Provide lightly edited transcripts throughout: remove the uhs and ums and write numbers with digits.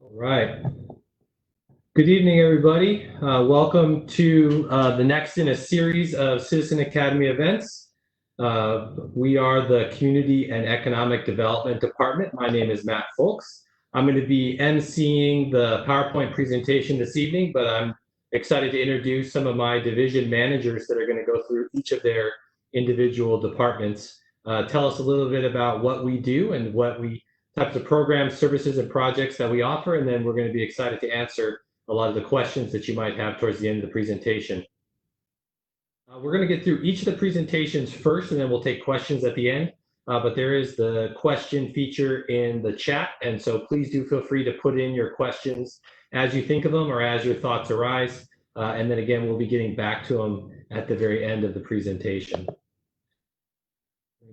All right. Good evening, everybody. Welcome to the next in a series of Citizen Academy events. We are the Community and Economic Development Department. My name is Matt Folks. I'm going to be emceeing the PowerPoint presentation this evening, but I'm excited to introduce some of my division managers that are going to go through each of their individual departments. Tell us a little bit about what we do and types of programs, services, and projects that we offer, and then we're going to be excited to answer a lot of the questions that you might have towards the end of the presentation. We're going to get through each of the presentations first, and then we'll take questions at the end. But there is the question feature in the chat, and so please do feel free to put in your questions as you think of them or as your thoughts arise. And then again, we'll be getting back to them at the very end of the presentation.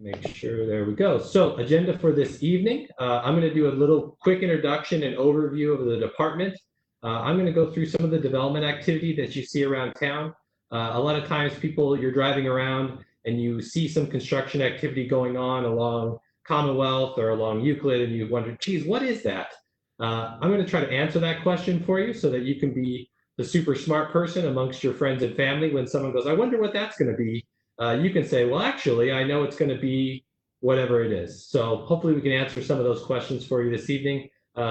Make sure, there we go. So agenda for this evening, I'm going to do a little quick introduction and overview of the department. I'm going to go through some of the development activity that you see around town. A lot of times you're driving around and you see some construction activity going on along Commonwealth or along Euclid, and you wonder, geez, what is that? I'm going to try to answer that question for you so that you can be the super smart person amongst your friends and family. When someone goes, I wonder what that's going to be, you can say, well, actually, I know it's going to be whatever it is. So hopefully we can answer some of those questions for you this evening.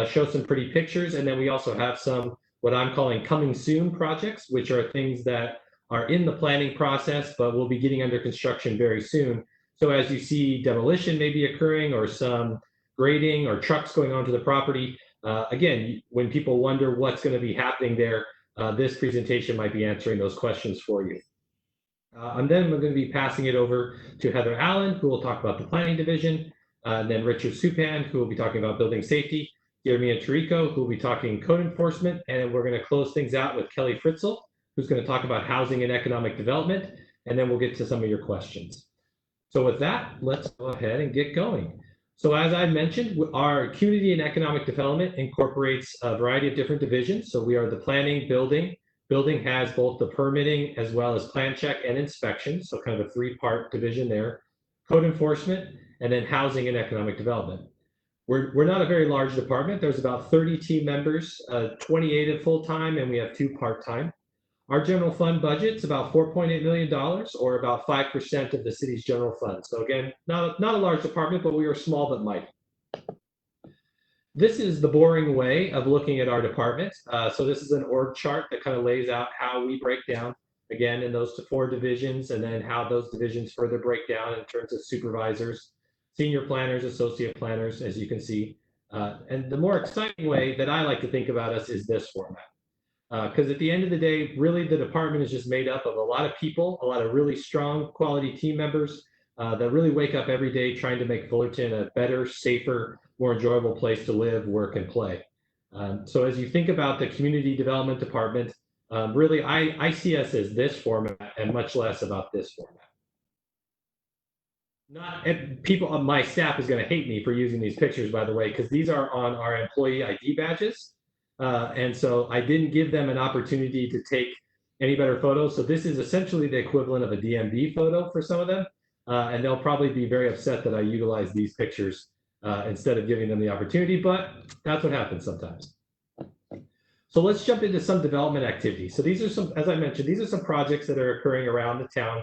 Show some pretty pictures, and then we also have some what I'm calling coming soon projects, which are things that are in the planning process but will be getting under construction very soon. So as you see demolition maybe occurring or some grading or trucks going onto the property, again, when people wonder what's going to be happening there, this presentation might be answering those questions for you. And then we're going to be passing it over to Heather Allen, who will talk about the planning division, and then Richard Supan, who will be talking about building safety, Jeremy Tirico, who will be talking code enforcement, and we're going to close things out with Kelly Fritzl, who's going to talk about housing and economic development, and then we'll get to some of your questions. So with that, let's go ahead and get going. So as I mentioned, our community and economic development incorporates a variety of different divisions. So we are the planning, building. Building has both the permitting as well as plan check and inspection, so kind of a three-part division there. Code enforcement, and then housing and economic development. We're not a very large department. There's about 30 team members, 28 at full-time, and we have 2 part-time. Our general fund budget's about $4.8 million, or about 5% of the city's general fund. So again, not a large department, but we are small but mighty. This is the boring way of looking at our department. So this is an org chart that kind of lays out how we break down, again, in those 4 divisions, and then how those divisions further break down in terms of supervisors, senior planners, associate planners, as you can see. And the more exciting way that I like to think about us is this format. Because at the end of the day, really the department is just made up of a lot of people, a lot of really strong quality team members that really wake up every day trying to make Fullerton a better, safer, more enjoyable place to live, work, and play. So as you think about the community development department, really I see us as this format and much less about this format. People on my staff is going to hate me for using these pictures, by the way, because these are on our employee ID badges. And so I didn't give them an opportunity to take any better photos. So this is essentially the equivalent of a DMV photo for some of them. And they'll probably be very upset that I utilize these pictures instead of giving them the opportunity, but that's what happens sometimes. So let's jump into some development activity. So these are some, as I mentioned, these are some projects that are occurring around the town,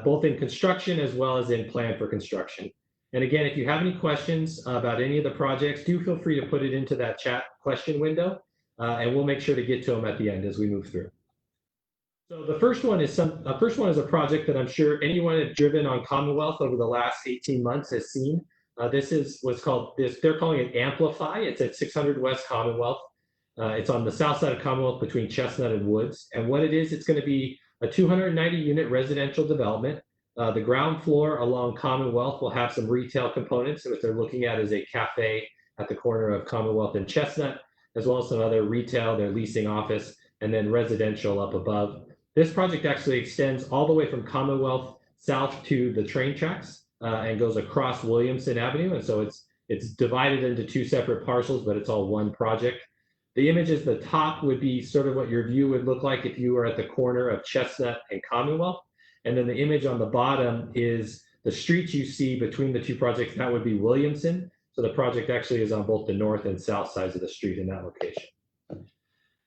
both in construction as well as in plan for construction. And again, if you have any questions about any of the projects, do feel free to put it into that chat question window, and we'll make sure to get to them at the end as we move through. So the first one is a project that I'm sure anyone that's driven on Commonwealth over the last 18 months has seen. This is what's called they're calling it Amplify. It's at 600 West Commonwealth. It's on the south side of Commonwealth between Chestnut and Woods. And what it is, it's going to be a 290 unit residential development. The ground floor along Commonwealth will have some retail components. So what they're looking at is a cafe at the corner of Commonwealth and Chestnut, as well as some other retail, their leasing office, and then residential up above. This project actually extends all the way from Commonwealth south to the train tracks and goes across Williamson Avenue. And so it's divided into 2 separate parcels, but it's all one project. The image at the top would be sort of what your view would look like if you were at the corner of Chestnut and Commonwealth. And then the image on the bottom is the streets you see between the 2 projects. That would be Williamson. So the project actually is on both the north and south sides of the street in that location.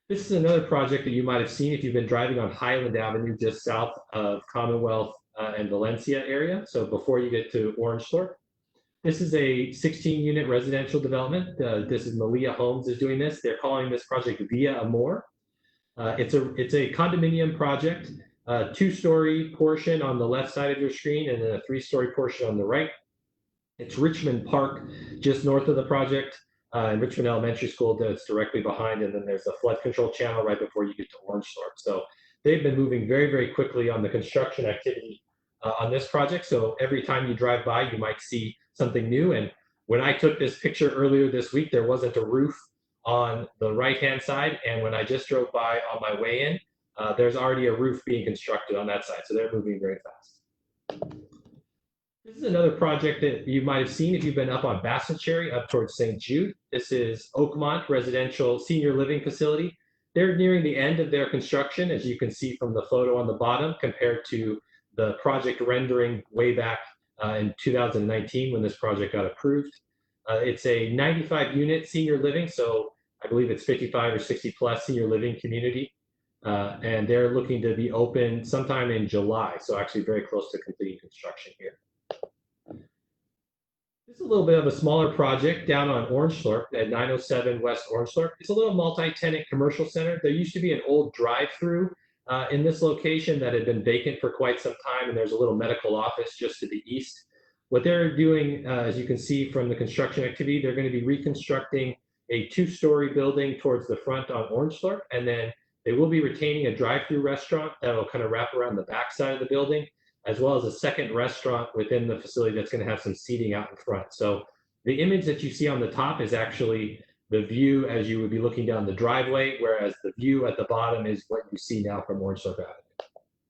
This is another project that you might have seen if you've been driving on Highland Avenue just south of Commonwealth and Valencia area, so before you get to Orangethorpe. This is a 16-unit residential development. This is Malia Homes is doing this. They're calling this project Via Amor. It's a condominium project, a 2-story portion on the left side of your screen and then a 3-story portion on the right. It's Richmond Park, just north of the project, and Richmond Elementary School that's directly behind, and then there's a flood control channel right before you get to Orangethorpe. So they've been moving very, very quickly on the construction activity on this project. So every time you drive by, you might see something new. And when I took this picture earlier this week, there wasn't a roof on the right-hand side. And when I just drove by on my way in, there's already a roof being constructed on that side. So they're moving very fast. This is another project that you might have seen if you've been up on Basset Cherry up towards St. Jude. This is Oakmont Residential Senior Living Facility. They're nearing the end of their construction, as you can see from the photo on the bottom, compared to the project rendering way back in 2019 when this project got approved. It's a 95-unit senior living, so I believe it's 55 or 60 plus senior living community. And they're looking to be open sometime in July, so actually very close to completing construction here. This is a little bit of a smaller project down on Orangethorpe at 907 West Orangethorpe. It's a little multi-tenant commercial center. There used to be an old drive-through in this location that had been vacant for quite some time, and there's a little medical office just to the east. What they're doing, as you can see from the construction activity, they're going to be reconstructing a 2-story building towards the front on Orangethorpe, and then they will be retaining a drive-through restaurant that will kind of wrap around the back side of the building, as well as a second restaurant within the facility that's going to have some seating out in front. So the image that you see on the top is actually the view as you would be looking down the driveway, whereas the view at the bottom is what you see now from Orangethorpe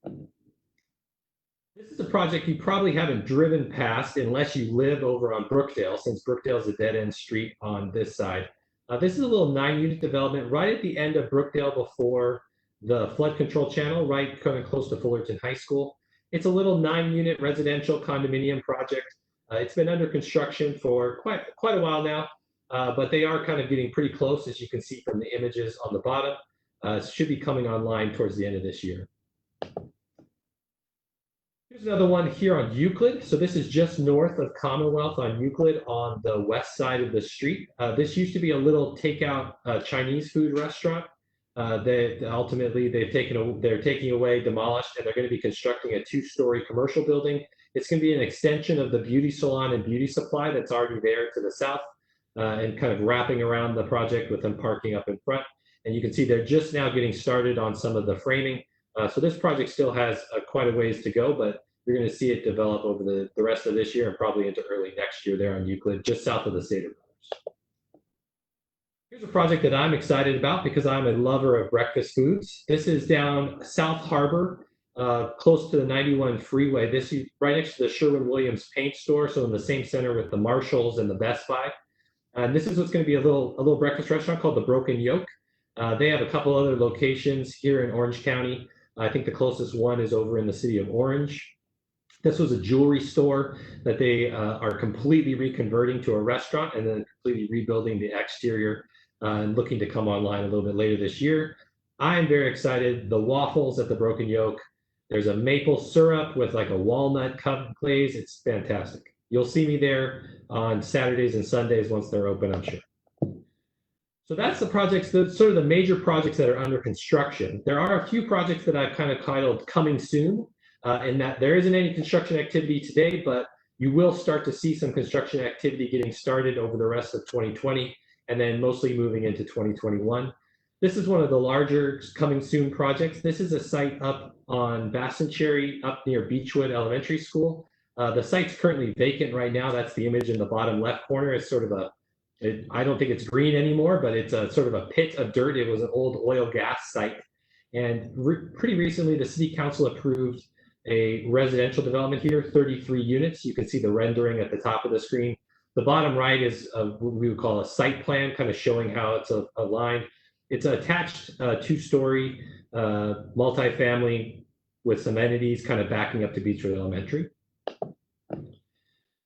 Avenue. This is a project you probably haven't driven past unless you live over on Brookdale, since Brookdale is a dead-end street on this side. This is a little 9-unit development right at the end of Brookdale before the flood control channel, right kind of close to Fullerton High School. It's a little 9-unit residential condominium project. It's been under construction for quite a while now, but they are kind of getting pretty close, as you can see from the images on the bottom. It should be coming online towards the end of this year. Here's another one here on Euclid. So this is just north of Commonwealth on Euclid on the west side of the street. This used to be a little takeout Chinese food restaurant. They're taking away, demolished, and they're going to be constructing a 2-story commercial building. It's going to be an extension of the beauty salon and beauty supply that's already there to the south, and kind of wrapping around the project with them parking up in front. And you can see they're just now getting started on some of the framing. So this project still has quite a ways to go, but you're going to see it develop over the rest of this year and probably into early next year there on Euclid, just south of the Stater Brothers. Here's a project that I'm excited about because I'm a lover of breakfast foods. This is down South Harbor, close to the 91 freeway. This is right next to the Sherwin-Williams paint store, so in the same center with the Marshalls and the Best Buy. And this is what's going to be a little breakfast restaurant called the Broken Yoke. They have a couple other locations here in Orange County. I think the closest one is over in the city of Orange. This was a jewelry store that they are completely reconverting to a restaurant and then completely rebuilding the exterior and looking to come online a little bit later this year. I'm very excited. The waffles at the Broken Yoke, there's a maple syrup with like a walnut cup glaze. It's fantastic. You'll see me there on Saturdays and Sundays once they're open, I'm sure. So that's the projects, sort of the major projects that are under construction. There are a few projects that I've kind of titled Coming Soon, in that there isn't any construction activity today, but you will start to see some construction activity getting started over the rest of 2020 and then mostly moving into 2021. This is one of the larger Coming Soon projects. This is a site up on Basset Cherry up near Beechwood Elementary School. The site's currently vacant right now. That's the image in the bottom left corner. It's sort of I don't think it's green anymore, but it's a sort of a pit of dirt. It was an old oil gas site. And pretty recently, the city council approved a residential development here, 33 units. You can see the rendering at the top of the screen. The bottom right is what we would call a site plan, kind of showing how it's aligned. It's an attached 2-story multifamily with some amenities kind of backing up to Beechwood Elementary.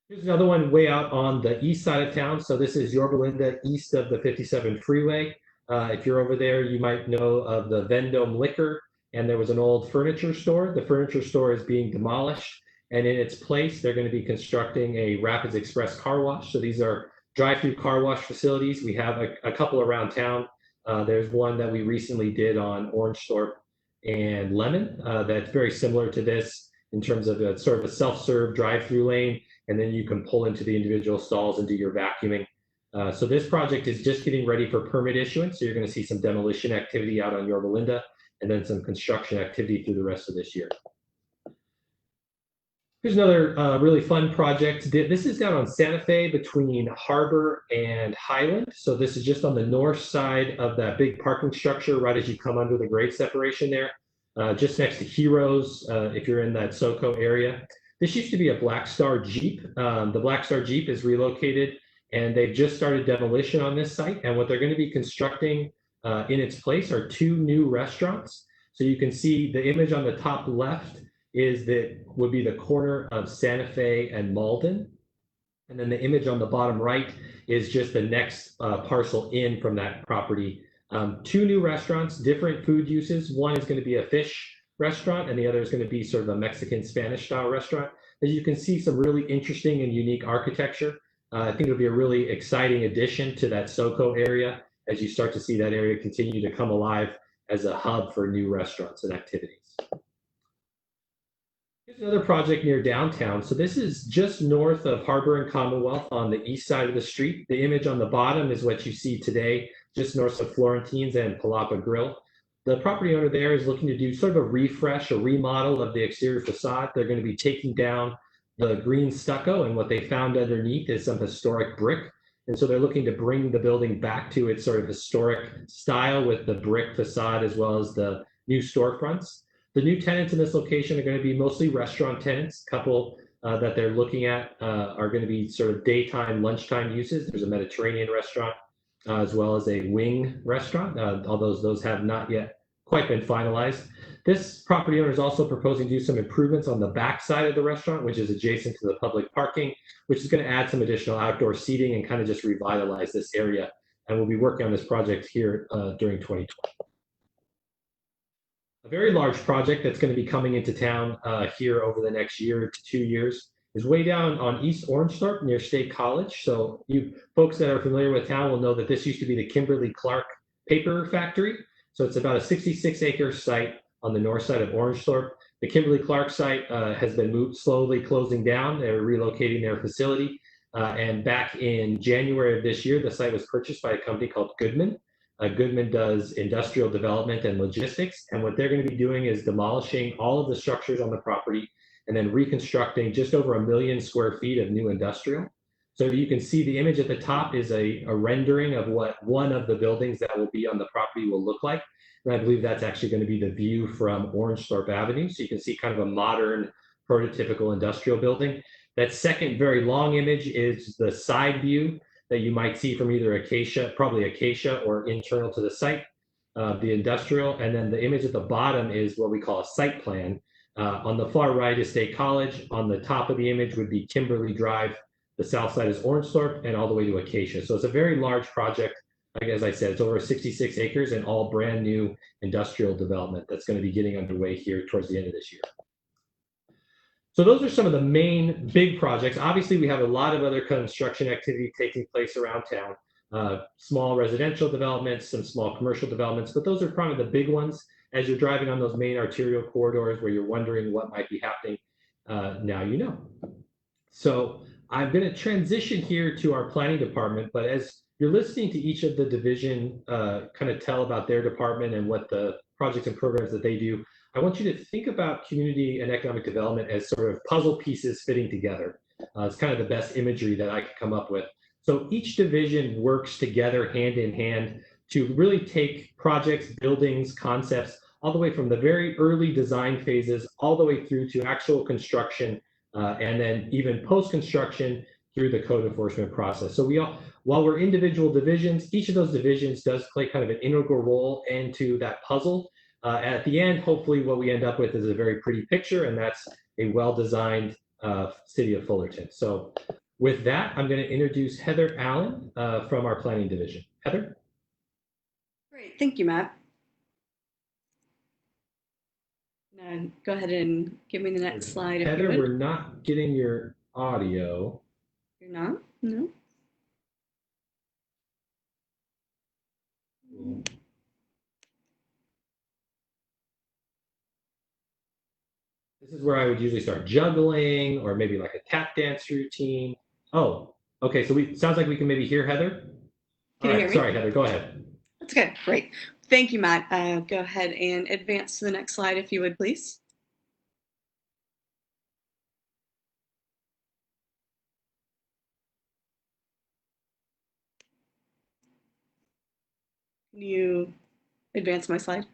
Here's Here's another one way out on the east side of town. So this is Yorba Linda, east of the 57 freeway. If you're over there, you might know of the Vendome Liquor, and there was an old furniture store. The furniture store is being demolished, and in its place, they're going to be constructing a Rapids Express car wash. So these are drive-through car wash facilities. We have a couple around town. There's one that we recently did on Orangethorpe and Lemon that's very similar to this in terms of a sort of a self-serve drive-through lane, and then you can pull into the individual stalls and do your vacuuming. So this project is just getting ready for permit issuance. So you're going to see some demolition activity out on Yorba Linda, and then some construction activity through the rest of this year. Here's another really fun project. This is down on Santa Fe between Harbor and Highland. So this is just on the north side of that big parking structure, right as you come under the grade separation there, just next to Heroes, if you're in that SoCo area. This used to be a Black Star Jeep. The Black Star Jeep is relocated, and they've just started demolition on this site. And what they're going to be constructing in its place are 2 new restaurants. So you can see the image on the top left would be the corner of Santa Fe and Malden. And then the image on the bottom right is just the next parcel in from that property. 2 new restaurants, different food uses. One is going to be a fish restaurant, and the other is going to be sort of a Mexican Spanish style restaurant. As you can see, some really interesting and unique architecture. I think it'll be a really exciting addition to that SoCo area as you start to see that area continue to come alive as a hub for new restaurants and activities. Here's another project near downtown. So this is just north of Harbor and Commonwealth on the east side of the street. The image on the bottom is what you see today, just north of Florentine's and Palapa Grill. The property owner there is looking to do sort of a refresh, a remodel of the exterior facade. They're going to be taking down the green stucco, and what they found underneath is some historic brick. And so they're looking to bring the building back to its sort of historic style with the brick facade as well as the new storefronts. The new tenants in this location are going to be mostly restaurant tenants. A couple that they're looking at are going to be sort of daytime, lunchtime uses. There's a Mediterranean restaurant as well as a wing restaurant, although those have not yet quite been finalized. This property owner is also proposing to do some improvements on the back side of the restaurant, which is adjacent to the public parking, which is going to add some additional outdoor seating and kind of just revitalize this area. And we'll be working on this project here during 2020. A very large project that's going to be coming into town here over the next year to 2 years is way down on East Orangethorpe near State College. So you folks that are familiar with town will know that this used to be the Kimberly-Clark paper factory. So it's about a 66-acre site on the north side of Orangethorpe. The Kimberly-Clark site has been slowly closing down. They're relocating their facility. And back in January of this year, the site was purchased by a company called Goodman. Goodman does industrial development and logistics, and what they're going to be doing is demolishing all of the structures on the property and then reconstructing just over 1 million square feet of new industrial. So you can see the image at the top is a rendering of what one of the buildings that will be on the property will look like. And I believe that's actually going to be the view from Orangethorpe Avenue. So you can see kind of a modern prototypical industrial building. That second very long image is the side view that you might see from either Acacia, probably Acacia, or internal to the site, the industrial. And then the image at the bottom is what we call a site plan. On the far right is State College. On the top of the image would be Kimberly Drive. The south side is Orangethorpe, and all the way to Acacia. So it's a very large project. Like as I said, it's over 66 acres and all brand new industrial development that's going to be getting underway here towards the end of this year. So those are some of the main big projects. Obviously, we have a lot of other construction activity taking place around town. Small residential developments, some small commercial developments, but those are probably the big ones as you're driving on those main arterial corridors where you're wondering what might be happening. Now you know. So I'm going to transition here to our planning department, but as you're listening to each of the division kind of tell about their department and what the projects and programs that they do, I want you to think about community and economic development as sort of puzzle pieces fitting together. It's kind of the best imagery that I could come up with. So each division works together hand in hand to really take projects, buildings, concepts, all the way from the very early design phases, all the way through to actual construction, and then even post-construction through the code enforcement process. So while we're individual divisions, each of those divisions does play kind of an integral role into that puzzle. At the end, hopefully what we end up with is a very pretty picture, and that's a well-designed city of Fullerton. So With that, I'm going to introduce Heather Allen from our planning division. Heather? Great, thank you, Matt. Now, go ahead and give me the next slide if you Heather, would. we're not getting your audio. You're not? No. This is where I would usually start juggling or maybe like a tap dance routine. Oh, okay. So we sounds like we can maybe hear Heather. Can you hear me? Sorry, Heather, go ahead. That's good. Great. Thank you, Matt. Go ahead and advance to the next slide if you would, please. Can you advance my slide?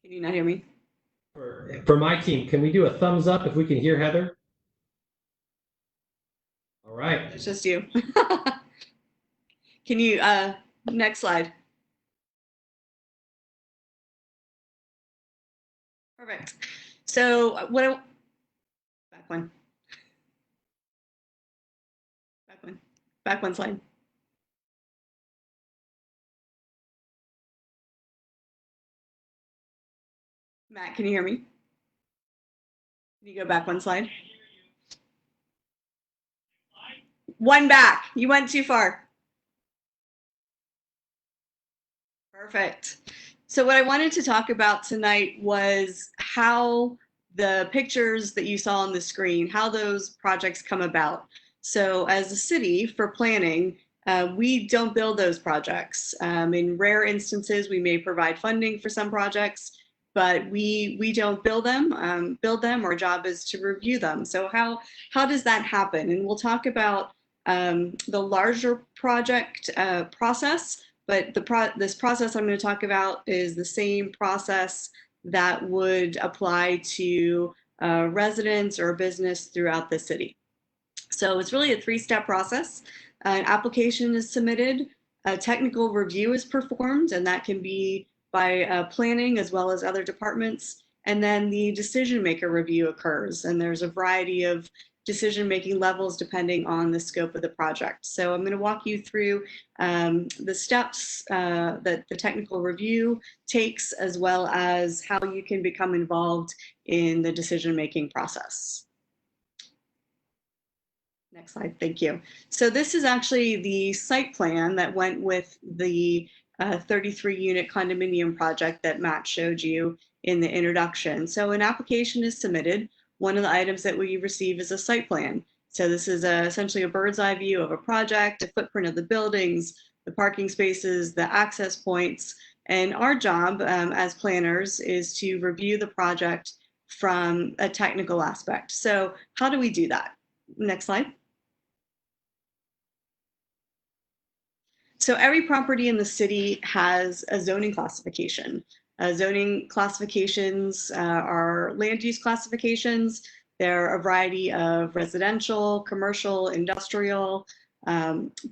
Can you not hear me? For my team, can we do a thumbs up if we can hear Heather? All right. It's just you. Can you, next slide. Perfect. So back one. Back one slide. Matt, can you hear me? Can you go back one slide? One back. You went too far. Perfect. So what I wanted to talk about tonight was how the pictures that you saw on the screen, how those projects come about. So as a city for planning, we don't build those projects. In rare instances, we may provide funding for some projects, but we don't build them. Our job is to review them. So how does that happen? And we'll talk about the larger project process, but this process I'm going to talk about is the same process that would apply to residents or business throughout the city. So it's really a three-step process. An application is submitted, a technical review is performed, and that can be by planning as well as other departments. And then the decision maker review occurs, and there's a variety of decision-making levels depending on the scope of the project. So I'm going to walk you through the steps that the technical review takes, as well as how you can become involved in the decision-making process. Next slide, thank you. So this is actually the site plan that went with the 33-unit condominium project that Matt showed you in the introduction. So an application is submitted. One of the items that we receive is a site plan. So this is essentially a bird's eye view of a project, a footprint of the buildings, the parking spaces, the access points. And our job as planners is to review the project from a technical aspect. So how do we do that? Next slide. So every property in the city has a zoning classification. Zoning classifications are land use classifications. There are a variety of residential, commercial, industrial,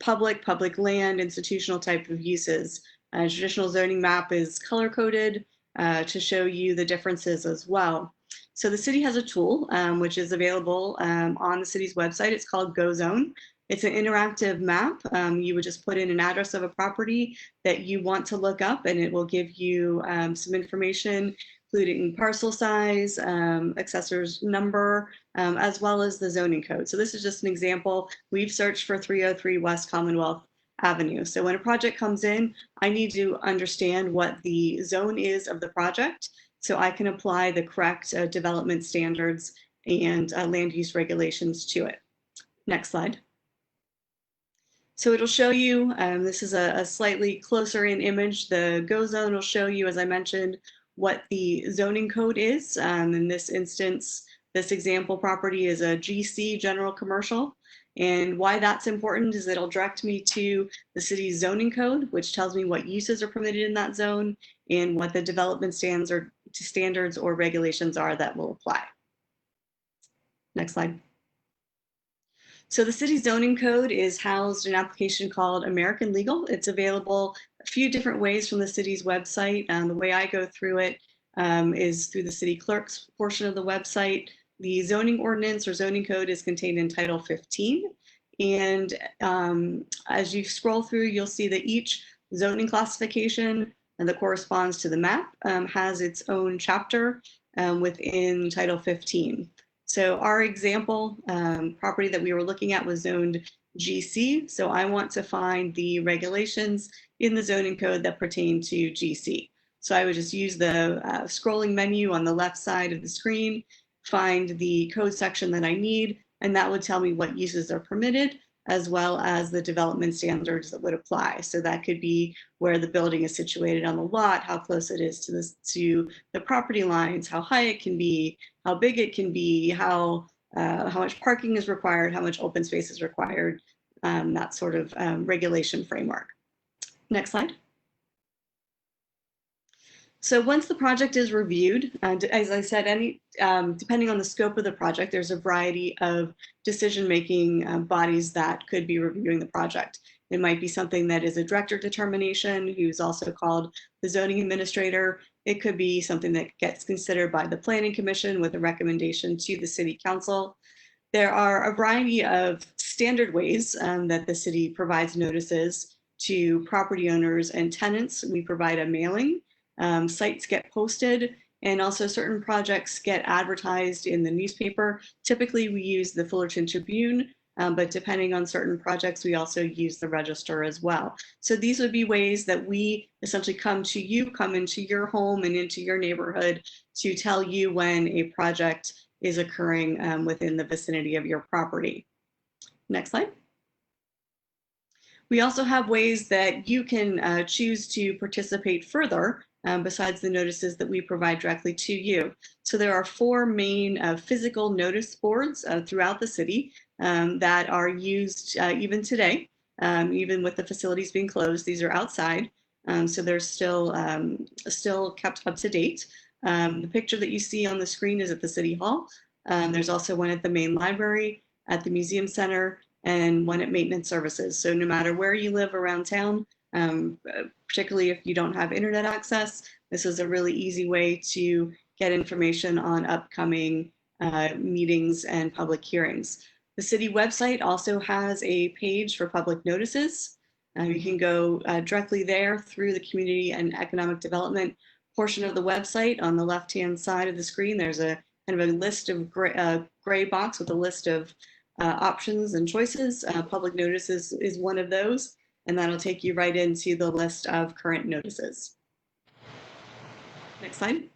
public land, institutional type of uses. Traditional zoning map is color coded to show you the differences as well. So the city has a tool which is available on the city's website. It's called GoZone. It's an interactive map. You would just put in an address of a property that you want to look up, and it will give you some information, including parcel size, assessor's number, as well as the zoning code. So this is just an example. We've searched for 303 West Commonwealth Avenue. So when a project comes in, I need to understand what the zone is of the project so I can apply the correct development standards and land use regulations to it. Next slide. So it'll show you, this is a slightly closer in image. The GoZone will show you, as I mentioned, what the zoning code is. In this instance, this example property is a GC, general commercial. And why that's important is it'll direct me to the city's zoning code, which tells me what uses are permitted in that zone and what the development standards or regulations are that will apply. Next slide. So the city zoning code is housed in an application called American Legal. It's available a few different ways from the city's website. The way I go through it is through the city clerk's portion of the website. The zoning ordinance or zoning code is contained in Title 15. And as you scroll through, you'll see that each zoning classification that corresponds to the map has its own chapter within Title 15. So our example property that we were looking at was zoned GC. So I want to find the regulations in the zoning code that pertain to GC. So I would just use the scrolling menu on the left side of the screen, find the code section that I need, and that would tell me what uses are permitted, as well as the development standards that would apply. So that could be where the building is situated on the lot, how close it is to the property lines, how high it can be, how big it can be, how much parking is required, how much open space is required, that sort of regulation framework. Next slide. So once the project is reviewed, as I said, depending on the scope of the project, there's a variety of decision-making bodies that could be reviewing the project. It might be something that is a director determination, who's also called the zoning administrator. It could be something that gets considered by the planning commission with a recommendation to the city council. There are a variety of standard ways that the city provides notices to property owners and tenants. We provide a mailing. Sites get posted, and also certain projects get advertised in the newspaper. Typically, we use the Fullerton Tribune, but depending on certain projects, we also use the Register as well. So these would be ways that we essentially come into your home and into your neighborhood to tell you when a project is occurring within the vicinity of your property. Next slide. We also have ways that you can choose to participate further besides the notices that we provide directly to you. So there are 4 main physical notice boards throughout the city that are used even today, even with the facilities being closed. These are outside, so they're still kept up to date. The picture that you see on the screen is at the City Hall. There's also one at the main library, at the Museum Center, and one at Maintenance Services. So no matter where you live around town, particularly if you don't have internet access, this is a really easy way to get information on upcoming meetings and public hearings. The city website also has a page for public notices. You can go directly there through the community and economic development portion of the website. On the left-hand side of the screen, there's a kind of a list of gray box with a list of options and choices. Public notices is one of those, and that'll take you right into the list of current notices. Next slide.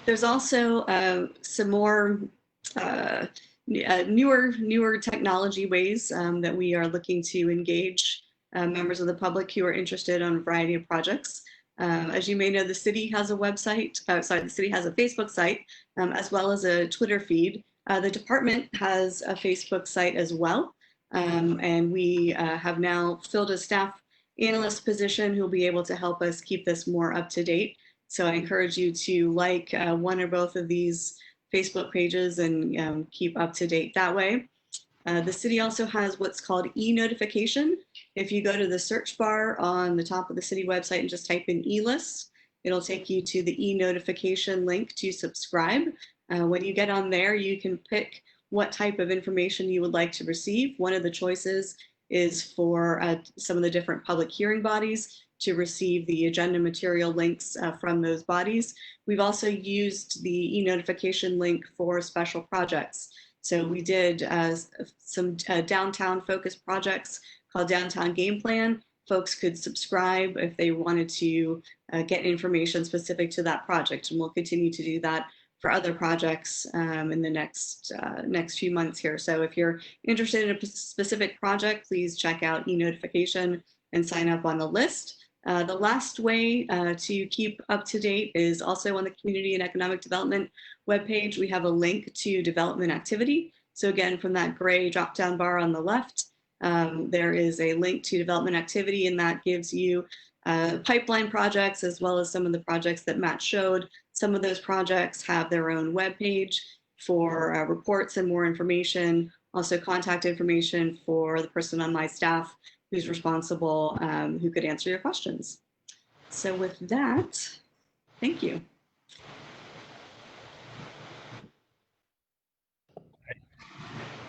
There's also some more newer technology ways that we are looking to engage members of the public who are interested on a variety of projects. As you may know, the city has a website, the city has a Facebook site, as well as a Twitter feed. The department has a Facebook site as well, and we have now filled a staff analyst position who will be able to help us keep this more up to date. So I encourage you to like one or both of these Facebook pages and keep up to date that way. The city also has what's called e-notification. If you go to the search bar on the top of the city website and just type in e-list, it'll take you to the e-notification link to subscribe. When you get on there, you can pick what type of information you would like to receive. One of the choices is for some of the different public hearing bodies to receive the agenda material links from those bodies. We've also used the e-notification link for special projects. So we did some downtown focused projects called Downtown Game Plan. Folks could subscribe if they wanted to get information specific to that project, and we'll continue to do that for other projects in the next few months here. So if you're interested in a specific project, please check out e-notification and sign up on the list. The last way to keep up to date is also on the Community and Economic Development webpage. We have a link to development activity. So again, from that gray drop-down bar on the left, there is a link to development activity, and that gives you pipeline projects as well as some of the projects that Matt showed. Some of those projects have their own webpage for reports and more information, also contact information for the person on my staff who's responsible, who could answer your questions. So with that, thank you.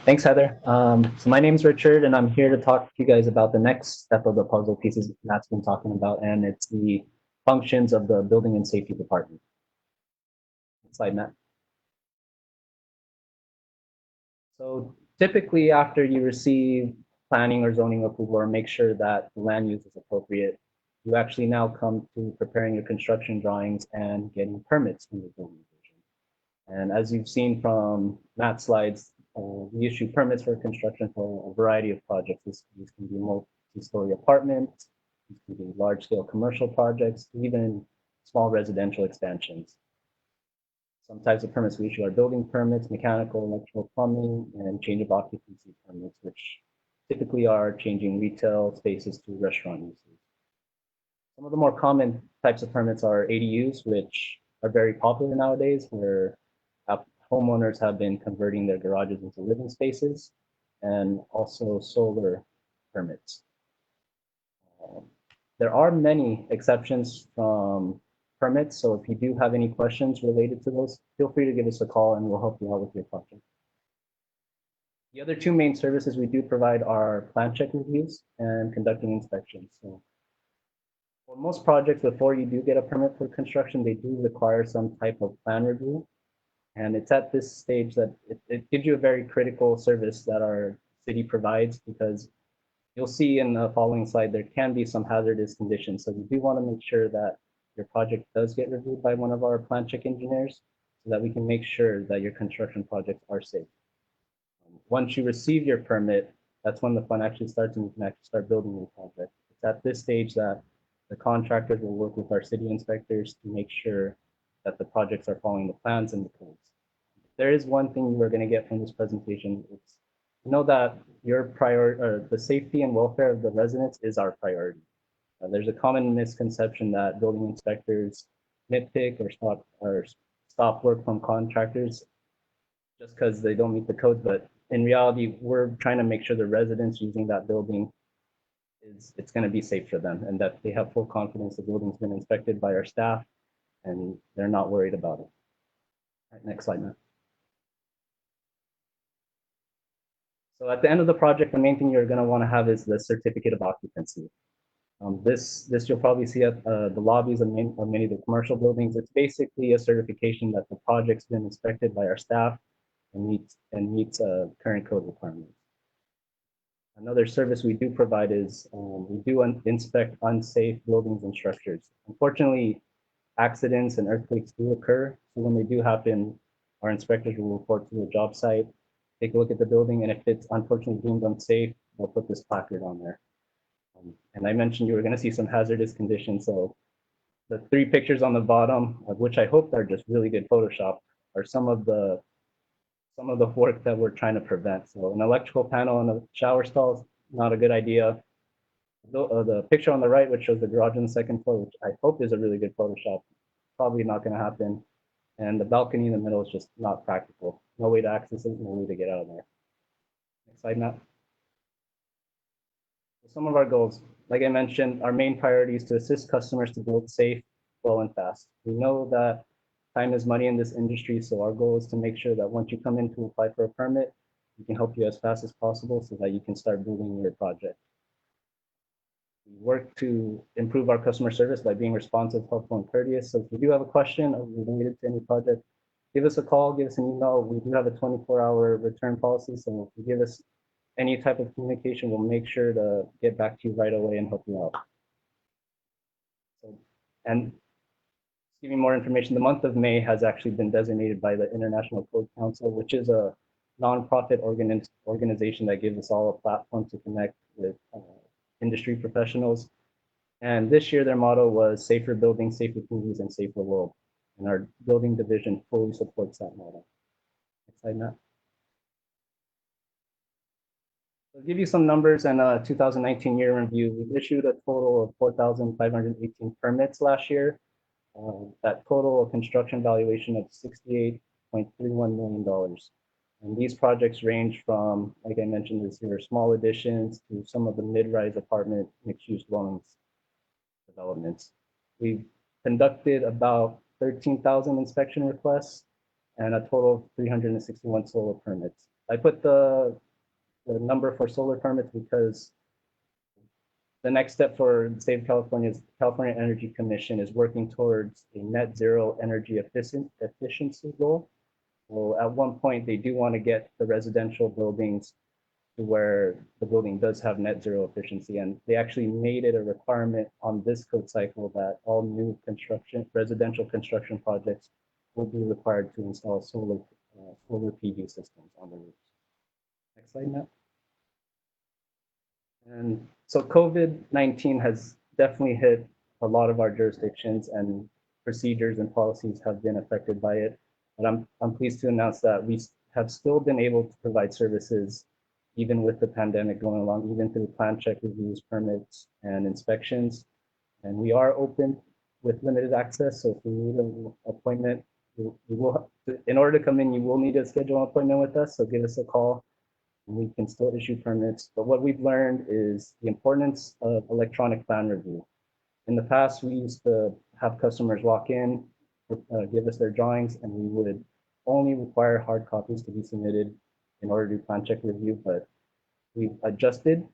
Thanks, Heather. So my name's Richard, and I'm here to talk to you guys about the next step of the puzzle pieces Matt's been talking about, and it's the functions of the Building and Safety Department. Next slide, Matt. So typically, after you receive planning or zoning approval or make sure that the land use is appropriate, you actually now come to preparing your construction drawings and getting permits from the building division. And as you've seen from Matt's slides, we issue permits for construction for a variety of projects. These can be multi-story apartments, these can be large-scale commercial projects, even small residential expansions. Some types of permits we issue are building permits, mechanical, electrical, plumbing, and change of occupancy permits, which typically are changing retail spaces to restaurant uses. Some of the more common types of permits are ADUs, which are very popular nowadays, where homeowners have been converting their garages into living spaces, and also solar permits. There are many exceptions from permits, so if you do have any questions related to those, feel free to give us a call and we'll help you out with your project. The other two main services we do provide are plan check reviews and conducting inspections. So for most projects, before you do get a permit for construction, they do require some type of plan review. And it's at this stage that it gives you a very critical service that our city provides, because you'll see in the following slide, there can be some hazardous conditions. So we do want to make sure that your project does get reviewed by one of our plan check engineers so that we can make sure that your construction projects are safe. Once you receive your permit, that's when the fun actually starts and you can actually start building your project. It's at this stage that the contractors will work with our city inspectors to make sure that the projects are following the plans and the codes. There is one thing you are going to get from this presentation. It's know that your the safety and welfare of the residents is our priority. There's a common misconception that building inspectors nitpick or stop work from contractors just because they don't meet the code. But in reality, we're trying to make sure the residents using that building it's going to be safe for them, and that they have full confidence the building's been inspected by our staff and they're not worried about it. All right, next slide, Matt. So at the end of the project, the main thing you're going to want to have is the certificate of occupancy. This you'll probably see at the lobbies of many of the commercial buildings. It's basically a certification that the project's been inspected by our staff and meets current code requirements. Another service we do provide is we do inspect unsafe buildings and structures. Unfortunately, accidents and earthquakes do occur. So when they do happen, our inspectors will report to the job site, take a look at the building, and if it's unfortunately deemed unsafe, they'll put this placard on there. And I mentioned you were going to see some hazardous conditions. So the three pictures on the bottom, of which I hope are just really good Photoshop, are some of the work that we're trying to prevent. So an electrical panel in a shower stall is not a good idea. The picture on the right, which shows the garage on the second floor, which I hope is a really good Photoshop, probably not going to happen. And the balcony in the middle is just not practical. No way to access it, no way to get out of there. Next slide, Matt. Some of our goals, like I mentioned, our main priority is to assist customers to build safe, well, and fast. We know that time is money in this industry, so our goal is to make sure that once you come in to apply for a permit, we can help you as fast as possible so that you can start building your project. We work to improve our customer service by being responsive, helpful, and courteous. So if you do have a question related to any project, give us a call, give us an email. We do have a 24-hour return policy, so if you give us any type of communication, we'll make sure to get back to you right away and help you out. So, and to give you more information, the month of May has actually been designated by the International Code Council, which is a nonprofit organization that gives us all a platform to connect with industry professionals. And this year, their motto was safer buildings, safer communities, and safer world. And our building division fully supports that motto. Next slide, Matt. I'll give you some numbers and a 2019 year review. We've issued a total of 4,518 permits last year. That total construction valuation of $68.31 million. And these projects range from, like I mentioned, this here, small additions to some of the mid-rise apartment mixed-use dwellings developments. We've conducted about 13,000 inspection requests and a total of 361 solar permits. I put the number for solar permits because the next step for the state of California's California Energy Commission is working towards a net zero energy efficiency goal. So at one point, they do want to get the residential buildings to where the building does have net zero efficiency. And they actually made it a requirement on this code cycle that all new construction, residential construction projects will be required to install solar PV systems on the roofs. Next slide, Matt. And so COVID-19 has definitely hit a lot of our jurisdictions, and procedures and policies have been affected by it. But I'm pleased to announce that we have still been able to provide services even with the pandemic going along, even through plan check reviews, permits, and inspections. And we are open with limited access. So if you need an appointment, you will, in order to come in, you will need to schedule an appointment with us. So give us a call and we can still issue permits. But what we've learned is the importance of electronic plan review. In the past, we used to have customers walk in, give us their drawings, and we would only require hard copies to be submitted in order to do plan check review, but we've adjusted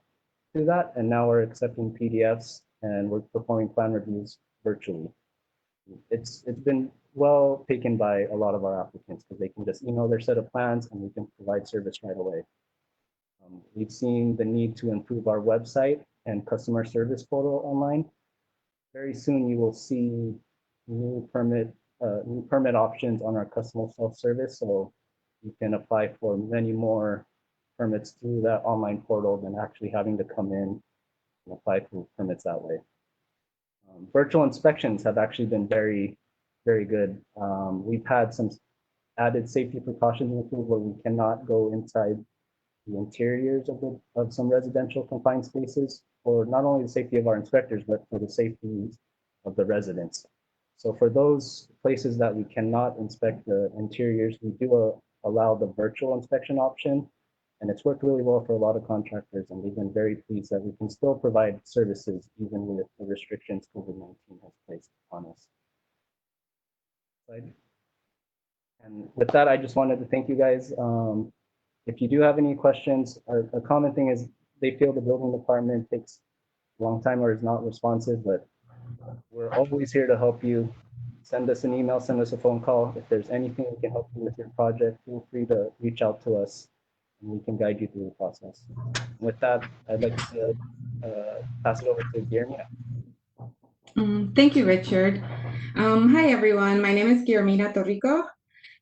to that, and now we're accepting PDFs and we're performing plan reviews virtually. It's been well taken by a lot of our applicants because they can just email their set of plans and we can provide service right away. We've seen the need to improve our website and customer service portal online. Very soon you will see new permit options on our customer self-service, so you can apply for many more permits through that online portal than actually having to come in and apply for permits that way. Virtual inspections have actually been very, very good. We've had some added safety precautions included where we cannot go inside the interiors of some residential confined spaces for not only the safety of our inspectors, but for the safety of the residents. So for those places that we cannot inspect the interiors, we do allow the virtual inspection option, and it's worked really well for a lot of contractors, and we've been very pleased that we can still provide services even with the restrictions COVID-19 has placed on us. And with that, I just wanted to thank you guys. If you do have any questions, a common thing is they feel the building department takes a long time or is not responsive, but we're always here to help you. Send us an email, send us a phone call. If there's anything we can help you with your project, feel free to reach out to us and we can guide you through the process. With that, I'd like to pass it over to Guillermina. Thank you, Richard. Hi, everyone. My name is Guillermina Torrico,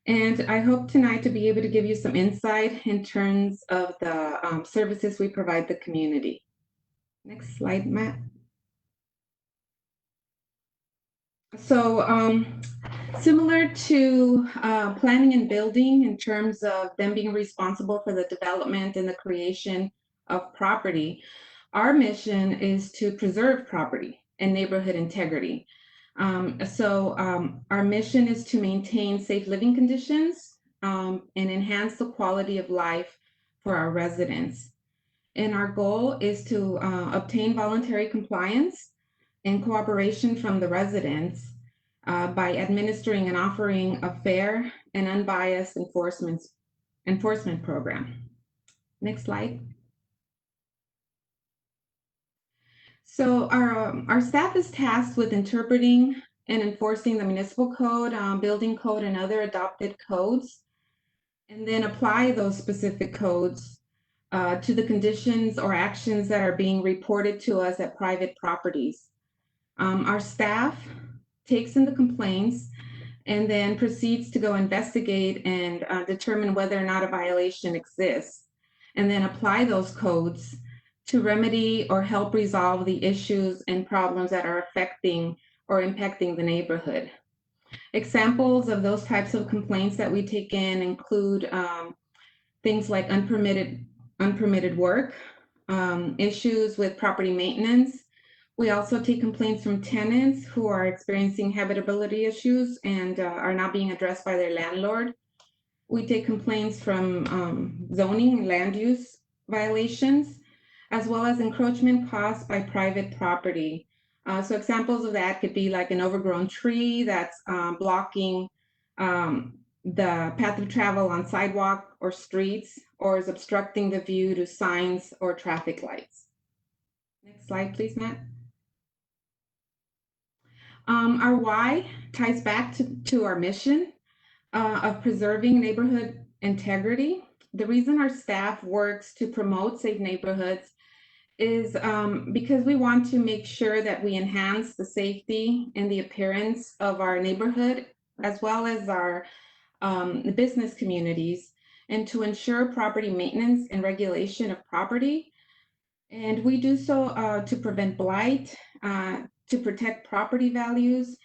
and I hope tonight to be able to give you some insight in terms of the services we provide the community. Next slide, Matt. So similar to planning and building in terms of them being responsible for the development and the creation of property, our mission is to preserve property and neighborhood integrity. Our mission is to maintain safe living conditions and enhance the quality of life for our residents. And our goal is to obtain voluntary compliance and cooperation from the residents by administering and offering a fair and unbiased enforcement program. Next slide. So our staff is tasked with interpreting and enforcing the municipal code, building code, and other adopted codes, and then apply those specific codes to the conditions or actions that are being reported to us at private properties. Our staff takes in the complaints and then proceeds to go investigate and determine whether or not a violation exists, and then apply those codes to remedy or help resolve the issues and problems that are affecting or impacting the neighborhood. Examples of those types of complaints that we take in include things like unpermitted work, issues with property maintenance. We also take complaints from tenants who are experiencing habitability issues and are not being addressed by their landlord. We take complaints from zoning and land use violations, as well as encroachment caused by private property. So examples of that could be like an overgrown tree that's blocking the path of travel on sidewalk or streets, or is obstructing the view to signs or traffic lights. Next slide, please, Matt. Our why ties back to our mission of preserving neighborhood integrity. The reason our staff works to promote safe neighborhoods is because we want to make sure that we enhance the safety and the appearance of our neighborhood, as well as our business communities, and to ensure property maintenance and regulation of property. And we do so to prevent blight, to protect property values,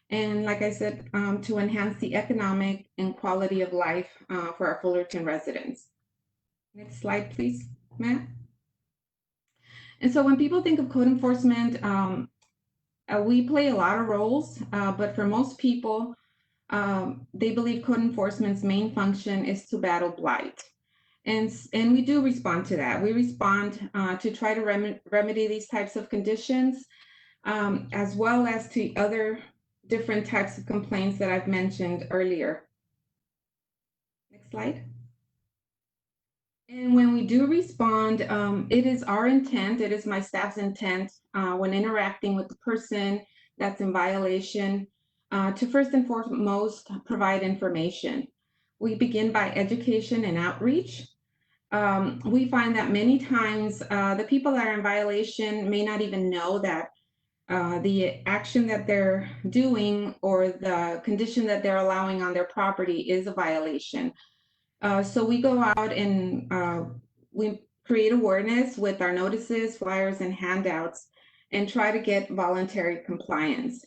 and like I said, to enhance the economic and quality of life for our Fullerton residents. Next slide, please, Matt. And so when people think of code enforcement, we play a lot of roles, but for most people, they believe code enforcement's main function is to battle blight. And we do respond to that. We respond to try to remedy these types of conditions, as well as to other different types of complaints that I've mentioned earlier. Next slide. And when we do respond, it is our intent, it is my staff's intent when interacting with the person that's in violation to first and foremost provide information. We begin by education and outreach. We find that many times the people that are in violation may not even know that the action that they're doing or the condition that they're allowing on their property is a violation. So we go out and we create awareness with our notices, flyers, and handouts and try to get voluntary compliance.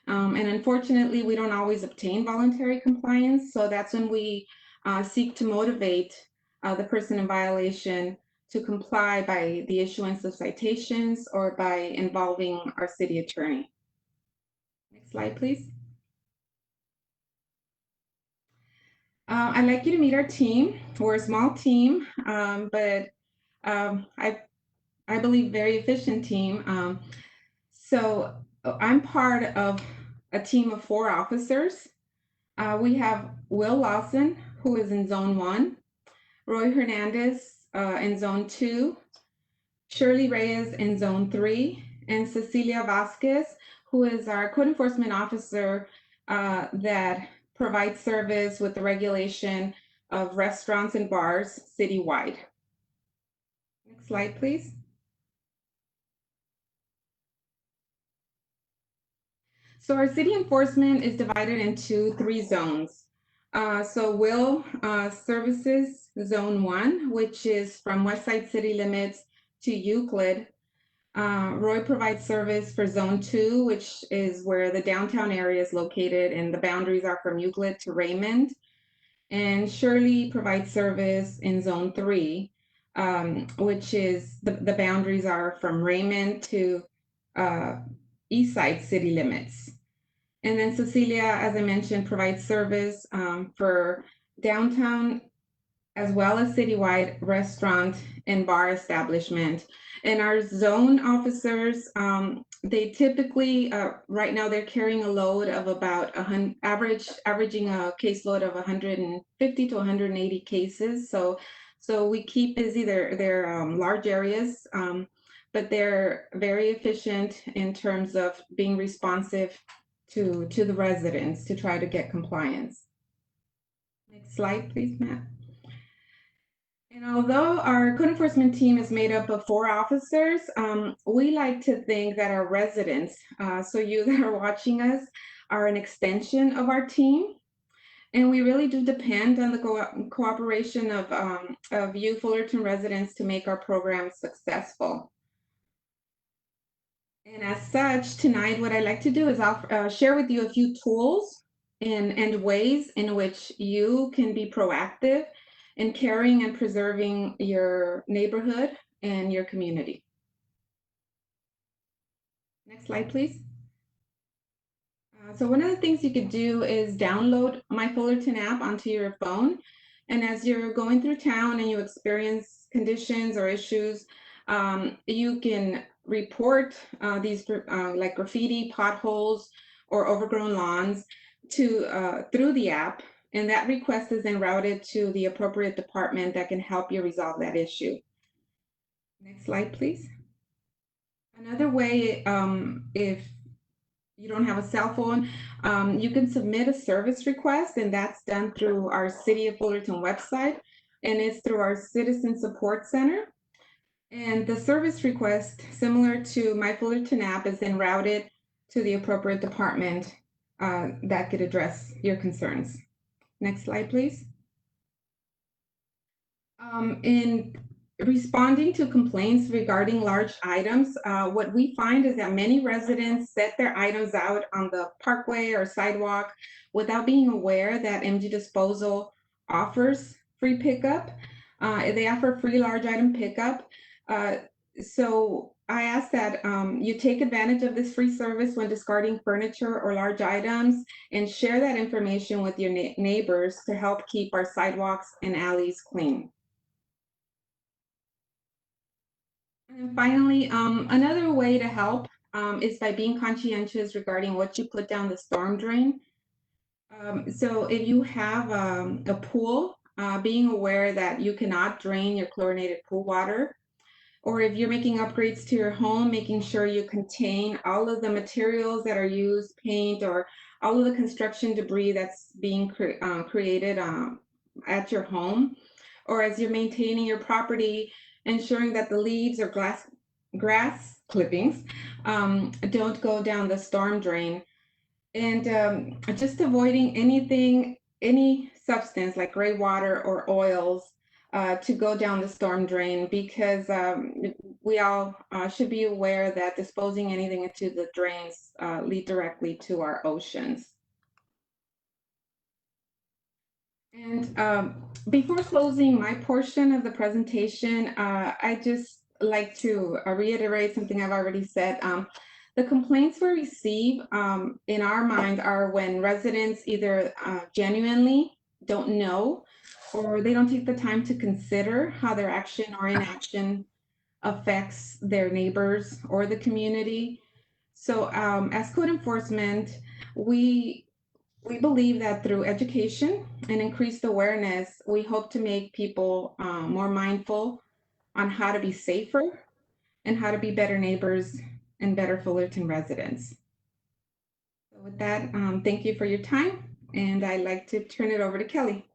And unfortunately, we don't always obtain voluntary compliance. So that's when we seek to motivate the person in violation to comply by the issuance of citations or by involving our city attorney. Next slide, please. I'd like you to meet our team. We're a small team, but I believe very efficient team. So I'm part of a team of 4 officers. We have Will Lawson, who is in Zone 1, Roy Hernandez in Zone 2, Shirley Reyes in Zone 3, and Cecilia Vasquez, who is our code enforcement officer that provides service with the regulation of restaurants and bars citywide. Next slide, please. So our city enforcement is divided into 3 zones. So Will services Zone 1, which is from West Side city limits to Euclid. Roy provides service for Zone 2, which is where the downtown area is located and the boundaries are from Euclid to Raymond. And Shirley provides service in Zone 3, which is the boundaries are from Raymond to East Side city limits. And then Cecilia, as I mentioned, provides service for downtown as well as citywide restaurant and bar establishment. And our zone officers, they typically, right now they're carrying a load of about averaging a caseload of 150 to 180 cases. So we keep busy. They're large areas, but they're very efficient in terms of being responsive to the residents to try to get compliance. Next slide, please, Matt. And although our code enforcement team is made up of 4 officers, we like to think that our residents, so you that are watching us, are an extension of our team. And we really do depend on the cooperation of you Fullerton residents to make our program successful. And as such, tonight, what I'd like to do is I'll share with you a few tools and ways in which you can be proactive in caring and preserving your neighborhood and your community. Next slide, please. So one of the things you could do is download My Fullerton app onto your phone. And as you're going through town and you experience conditions or issues, you can report these like graffiti, potholes, or overgrown lawns through the app. And that request is then routed to the appropriate department that can help you resolve that issue. Next slide, please. Another way, if you don't have a cell phone, you can submit a service request, and that's done through our City of Fullerton website, and it's through our Citizen Support Center. And the service request, similar to My Fullerton app, is then routed to the appropriate department that could address your concerns. Next slide, please. In responding to complaints regarding large items, what we find is that many residents set their items out on the parkway or sidewalk without being aware that MG Disposal offers free pickup. They offer free large item pickup. So I ask that you take advantage of this free service when discarding furniture or large items, and share that information with your neighbors to help keep our sidewalks and alleys clean. And finally, another way to help is by being conscientious regarding what you put down the storm drain. So if you have a pool, being aware that you cannot drain your chlorinated pool water, or if you're making upgrades to your home, making sure you contain all of the materials that are used, paint, or all of the construction debris that's being created at your home, or as you're maintaining your property, ensuring that the leaves or grass clippings don't go down the storm drain, and just avoiding any substance like gray water or oils to go down the storm drain, because we all should be aware that disposing anything into the drains lead directly to our oceans. And before closing my portion of the presentation, I just like to reiterate something I've already said. The complaints we receive in our mind are when residents either genuinely don't know, or they don't take the time to consider how their action or inaction affects their neighbors or the community. So as code enforcement, we believe that through education and increased awareness, we hope to make people more mindful on how to be safer and how to be better neighbors and better Fullerton residents. So with that, thank you for your time, and I'd like to turn it over to Kelly.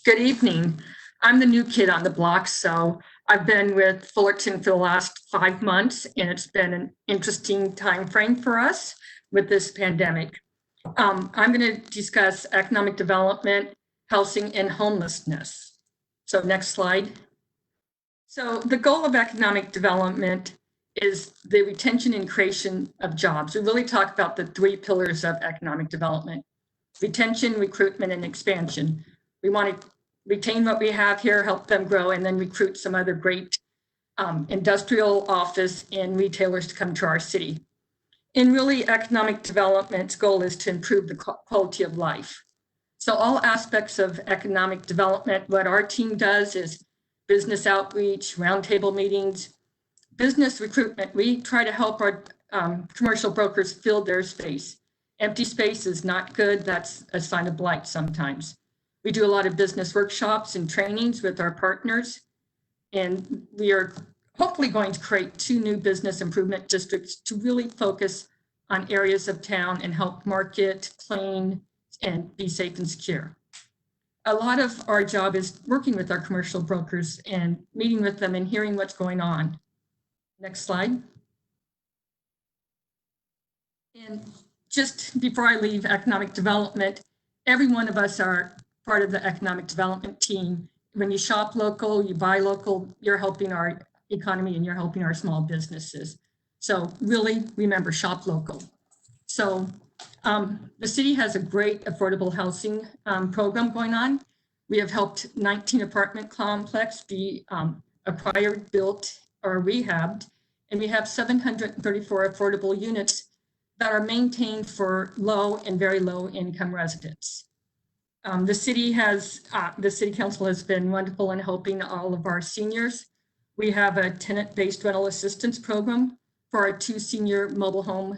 Good evening. I'm the new kid on the block, so I've been with Fullerton for the last 5 months, and it's been an interesting time frame for us with this pandemic. I'm going to discuss economic development, housing, and homelessness. So next slide. So the goal of economic development is the retention and creation of jobs. We really talk about the 3 pillars of economic development: retention, recruitment, and expansion. We want to retain what we have here, help them grow, and then recruit some other great industrial, office, and retailers to come to our city. And really, economic development's goal is to improve the quality of life. So all aspects of economic development, what our team does is business outreach, roundtable meetings, business recruitment. We try to help our commercial brokers fill their space. Empty space is not good. That's a sign of blight sometimes. We do a lot of business workshops and trainings with our partners, and we are hopefully going to create 2 new business improvement districts to really focus on areas of town and help market, clean, and be safe and secure. A lot of our job is working with our commercial brokers and meeting with them and hearing what's going on. Next slide. And just before I leave economic development, every one of us are part of the economic development team. When you shop local, you buy local, you're helping our economy and you're helping our small businesses. So really remember, shop local. So the city has a great affordable housing program going on. We have helped 19 apartment complexes be acquired, built, or rehabbed, and we have 734 affordable units that are maintained for low and very low income residents. The city council has been wonderful in helping all of our seniors. We have a tenant-based rental assistance program for our 2 senior mobile home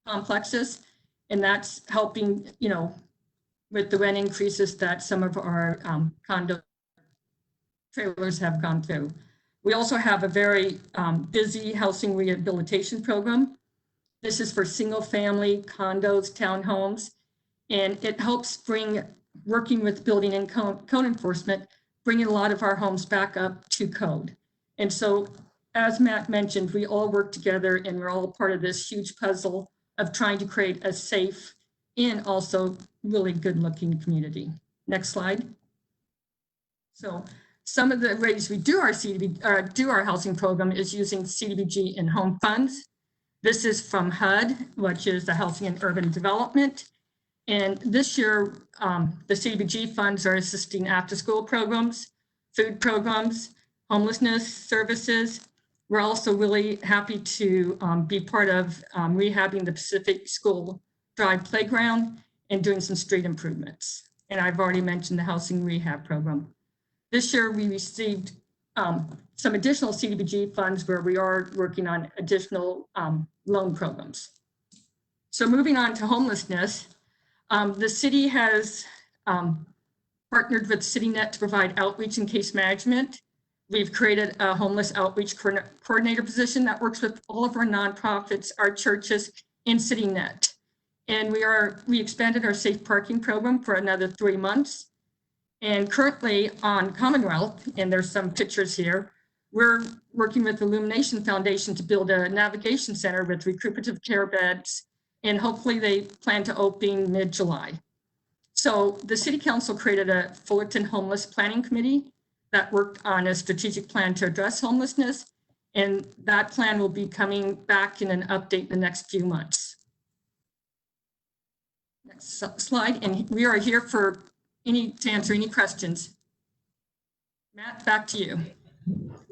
complexes, and that's helping, with the rent increases that some of our condo trailers have gone through. We also have a very busy housing rehabilitation program. This is for single family condos, townhomes, and it helps bring, working with building and code enforcement, bringing a lot of our homes back up to code. And so, as Matt mentioned, we all work together and we're all part of this huge puzzle of trying to create a safe and also really good looking community. Next slide. So some of the ways we do our do our housing program is using CDBG and home funds. This is from HUD, which is the Housing and Urban Development. And this year, the CDBG funds are assisting after-school programs, food programs, homelessness services. We're also really happy to be part of rehabbing the Pacific School Drive Playground and doing some street improvements. And I've already mentioned the housing rehab program. This year, we received some additional CDBG funds where we are working on additional loan programs. So moving on to homelessness, the city has partnered with CityNet to provide outreach and case management. We've created a homeless outreach coordinator position that works with all of our nonprofits, our churches, and CityNet. And we expanded our safe parking program for another 3 months. And currently on Commonwealth, and there's some pictures here, we're working with the Illumination Foundation to build a navigation center with recuperative care beds, and hopefully they plan to open mid-July. So the City Council created a Fullerton Homeless Planning Committee that worked on a strategic plan to address homelessness, and that plan will be coming back in an update in the next few months. Next slide, and we are here for to answer any questions. Matt, back to you.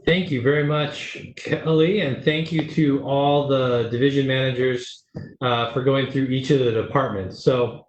Thank you very much, Kelly, and thank you to all the division managers for going through each of the departments. So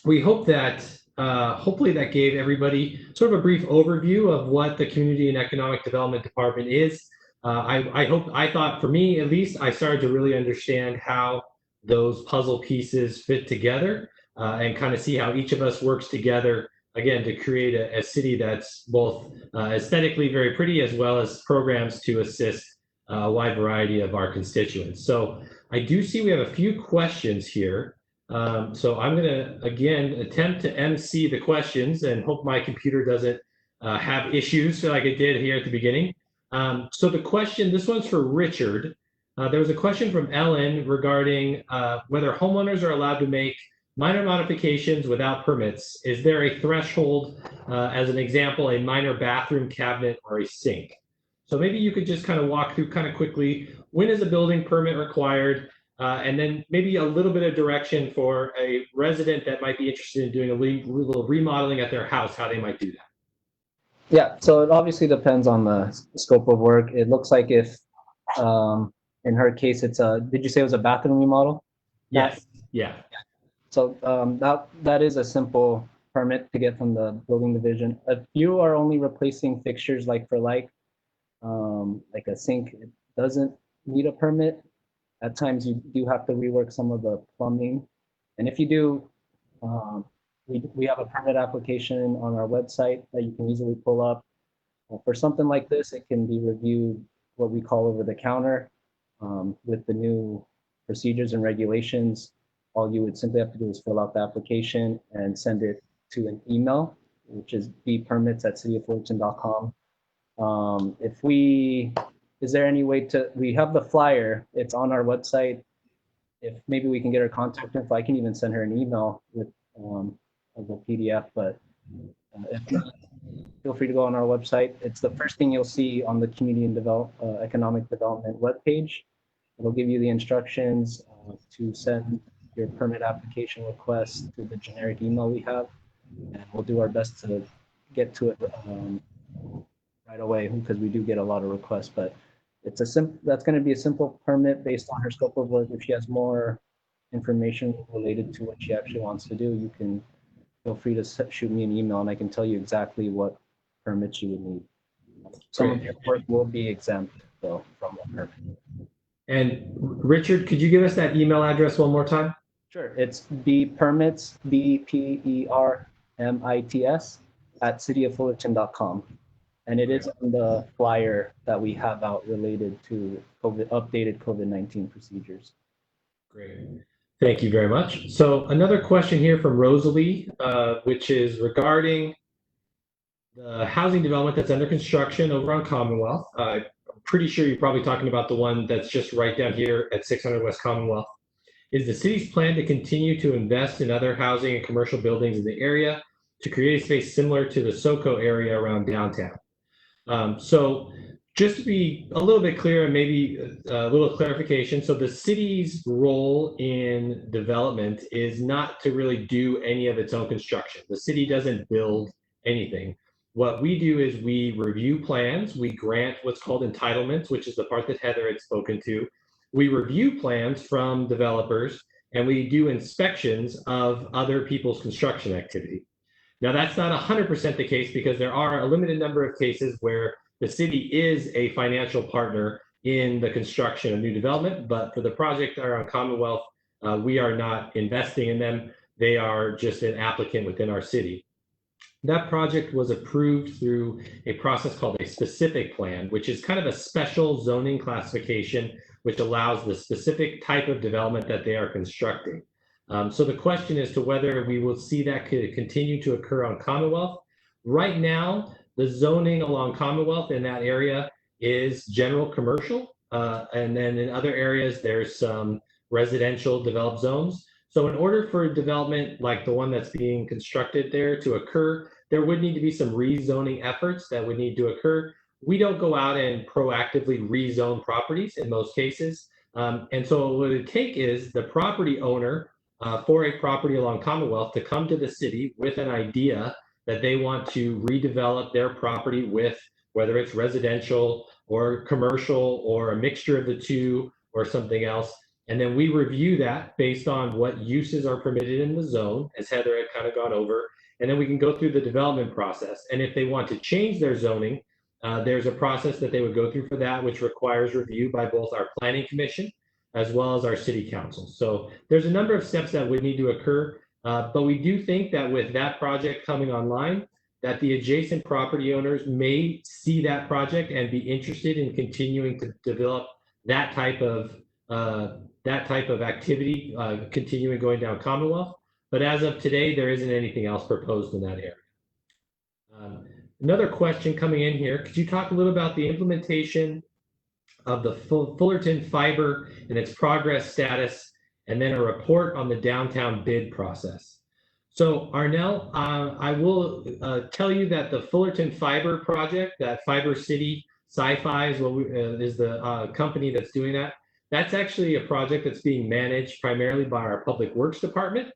we hope that hopefully that gave everybody sort of a brief overview of what the Community and Economic Development Department is. I thought for me, at least, I started to really understand how those puzzle pieces fit together and kind of see how each of us works together, again, to create a city that's both aesthetically very pretty as well as programs to assist a wide variety of our constituents. So I do see we have a few questions here. So I'm going to, again, attempt to MC the questions and hope my computer doesn't have issues like it did here at the beginning. So the question, this one's for Richard. There was a question from Ellen regarding whether homeowners are allowed to make minor modifications without permits. Is there a threshold, as an example, a minor bathroom cabinet or a sink? So maybe you could just kind of walk through kind of quickly, when is a building permit required? And then maybe a little bit of direction for a resident that might be interested in doing a little remodeling at their house, how they might do that. Yeah, so it obviously depends on the scope of work. It looks like if, in her case, it's did you say it was a bathroom remodel? Yes, yeah. So that is a simple permit to get from the building division. A few are only replacing fixtures like a sink. It doesn't need a permit. At times you do have to rework some of the plumbing. And if you do, we have a permit application on our website that you can easily pull up. For something like this, it can be reviewed what we call over the counter with the new procedures and regulations. All you would simply have to do is fill out the application and send it to an email, which is bpermits@cityofwilton.com. Is there any way we have the flyer, it's on our website. If maybe we can get her contact info, I can even send her an email with the PDF, but if not, feel free to go on our website. It's the first thing you'll see on the Community and Economic Development webpage. It'll give you the instructions to send your permit application request to the generic email we have, and we'll do our best to get to it right away because we do get a lot of requests. But it's that's going to be a simple permit based on her scope of work. If she has more information related to what she actually wants to do, you can feel free to shoot me an email and I can tell you exactly what permits you would need. Some of your work will be exempt though from the permit. And Richard, could you give us that email address one more time? Sure, it's bpermits, BPERMITS at cityoffullerton.com. And it is on the flyer that we have out related to updated COVID-19 procedures. Great. Thank you very much. So another question here from Rosalie, which is regarding the housing development that's under construction over on Commonwealth. I'm pretty sure you're probably talking about the one that's just right down here at 600 West Commonwealth. Is the city's plan to continue to invest in other housing and commercial buildings in the area to create a space similar to the SoCo area around downtown? So just to be a little bit clear and maybe a little clarification, so the city's role in development is not to really do any of its own construction. The city doesn't build anything. What we do is we review plans, we grant what's called entitlements, which is the part that Heather had spoken to. We review plans from developers and we do inspections of other people's construction activity. Now, that's not 100% the case because there are a limited number of cases where the city is a financial partner in the construction of new development, but for the project around Commonwealth, we are not investing in them. They are just an applicant within our city. That project was approved through a process called a specific plan, which is kind of a special zoning classification, which allows the specific type of development that they are constructing. So the question is to whether we will see that continue to occur on Commonwealth. Right now, the zoning along Commonwealth in that area is general commercial. And then in other areas, there's some residential developed zones. So in order for development like the one that's being constructed there to occur, there would need to be some rezoning efforts that would need to occur. We don't go out and proactively rezone properties in most cases. And so what it would take is the property owner for a property along Commonwealth to come to the city with an idea that they want to redevelop their property with, whether it's residential or commercial or a mixture of the two or something else. And then we review that based on what uses are permitted in the zone, as Heather had kind of gone over. And then we can go through the development process. And if they want to change their zoning, there's a process that they would go through for that, which requires review by both our planning commission as well as our city council. So there's a number of steps that would need to occur. But we do think that with that project coming online, that the adjacent property owners may see that project and be interested in continuing to develop that type of activity, continuing going down Commonwealth. But as of today, there isn't anything else proposed in that area. Another question coming in here, could you talk a little about the implementation of the Fullerton fiber and its progress status, and then a report on the downtown bid process? So Arnell, I will tell you that the Fullerton fiber project, that Fiber City Sci-Fi is the company that's doing that. That's actually a project that's being managed primarily by our Public Works Department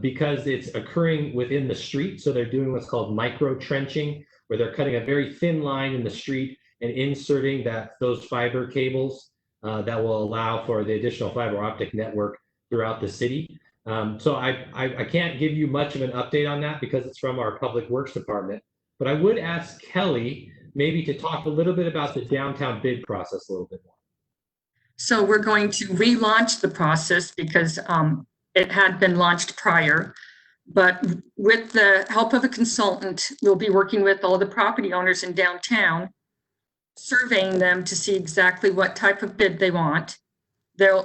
because it's occurring within the street. So they're doing what's called micro trenching, where they're cutting a very thin line in the street and inserting those fiber cables that will allow for the additional fiber optic network throughout the city. So I can't give you much of an update on that because it's from our Public Works Department, but I would ask Kelly maybe to talk a little bit about the downtown bid process a little bit more. So we're going to relaunch the process because it had been launched prior, but with the help of a consultant, we'll be working with all the property owners in downtown, surveying them to see exactly what type of bid they want.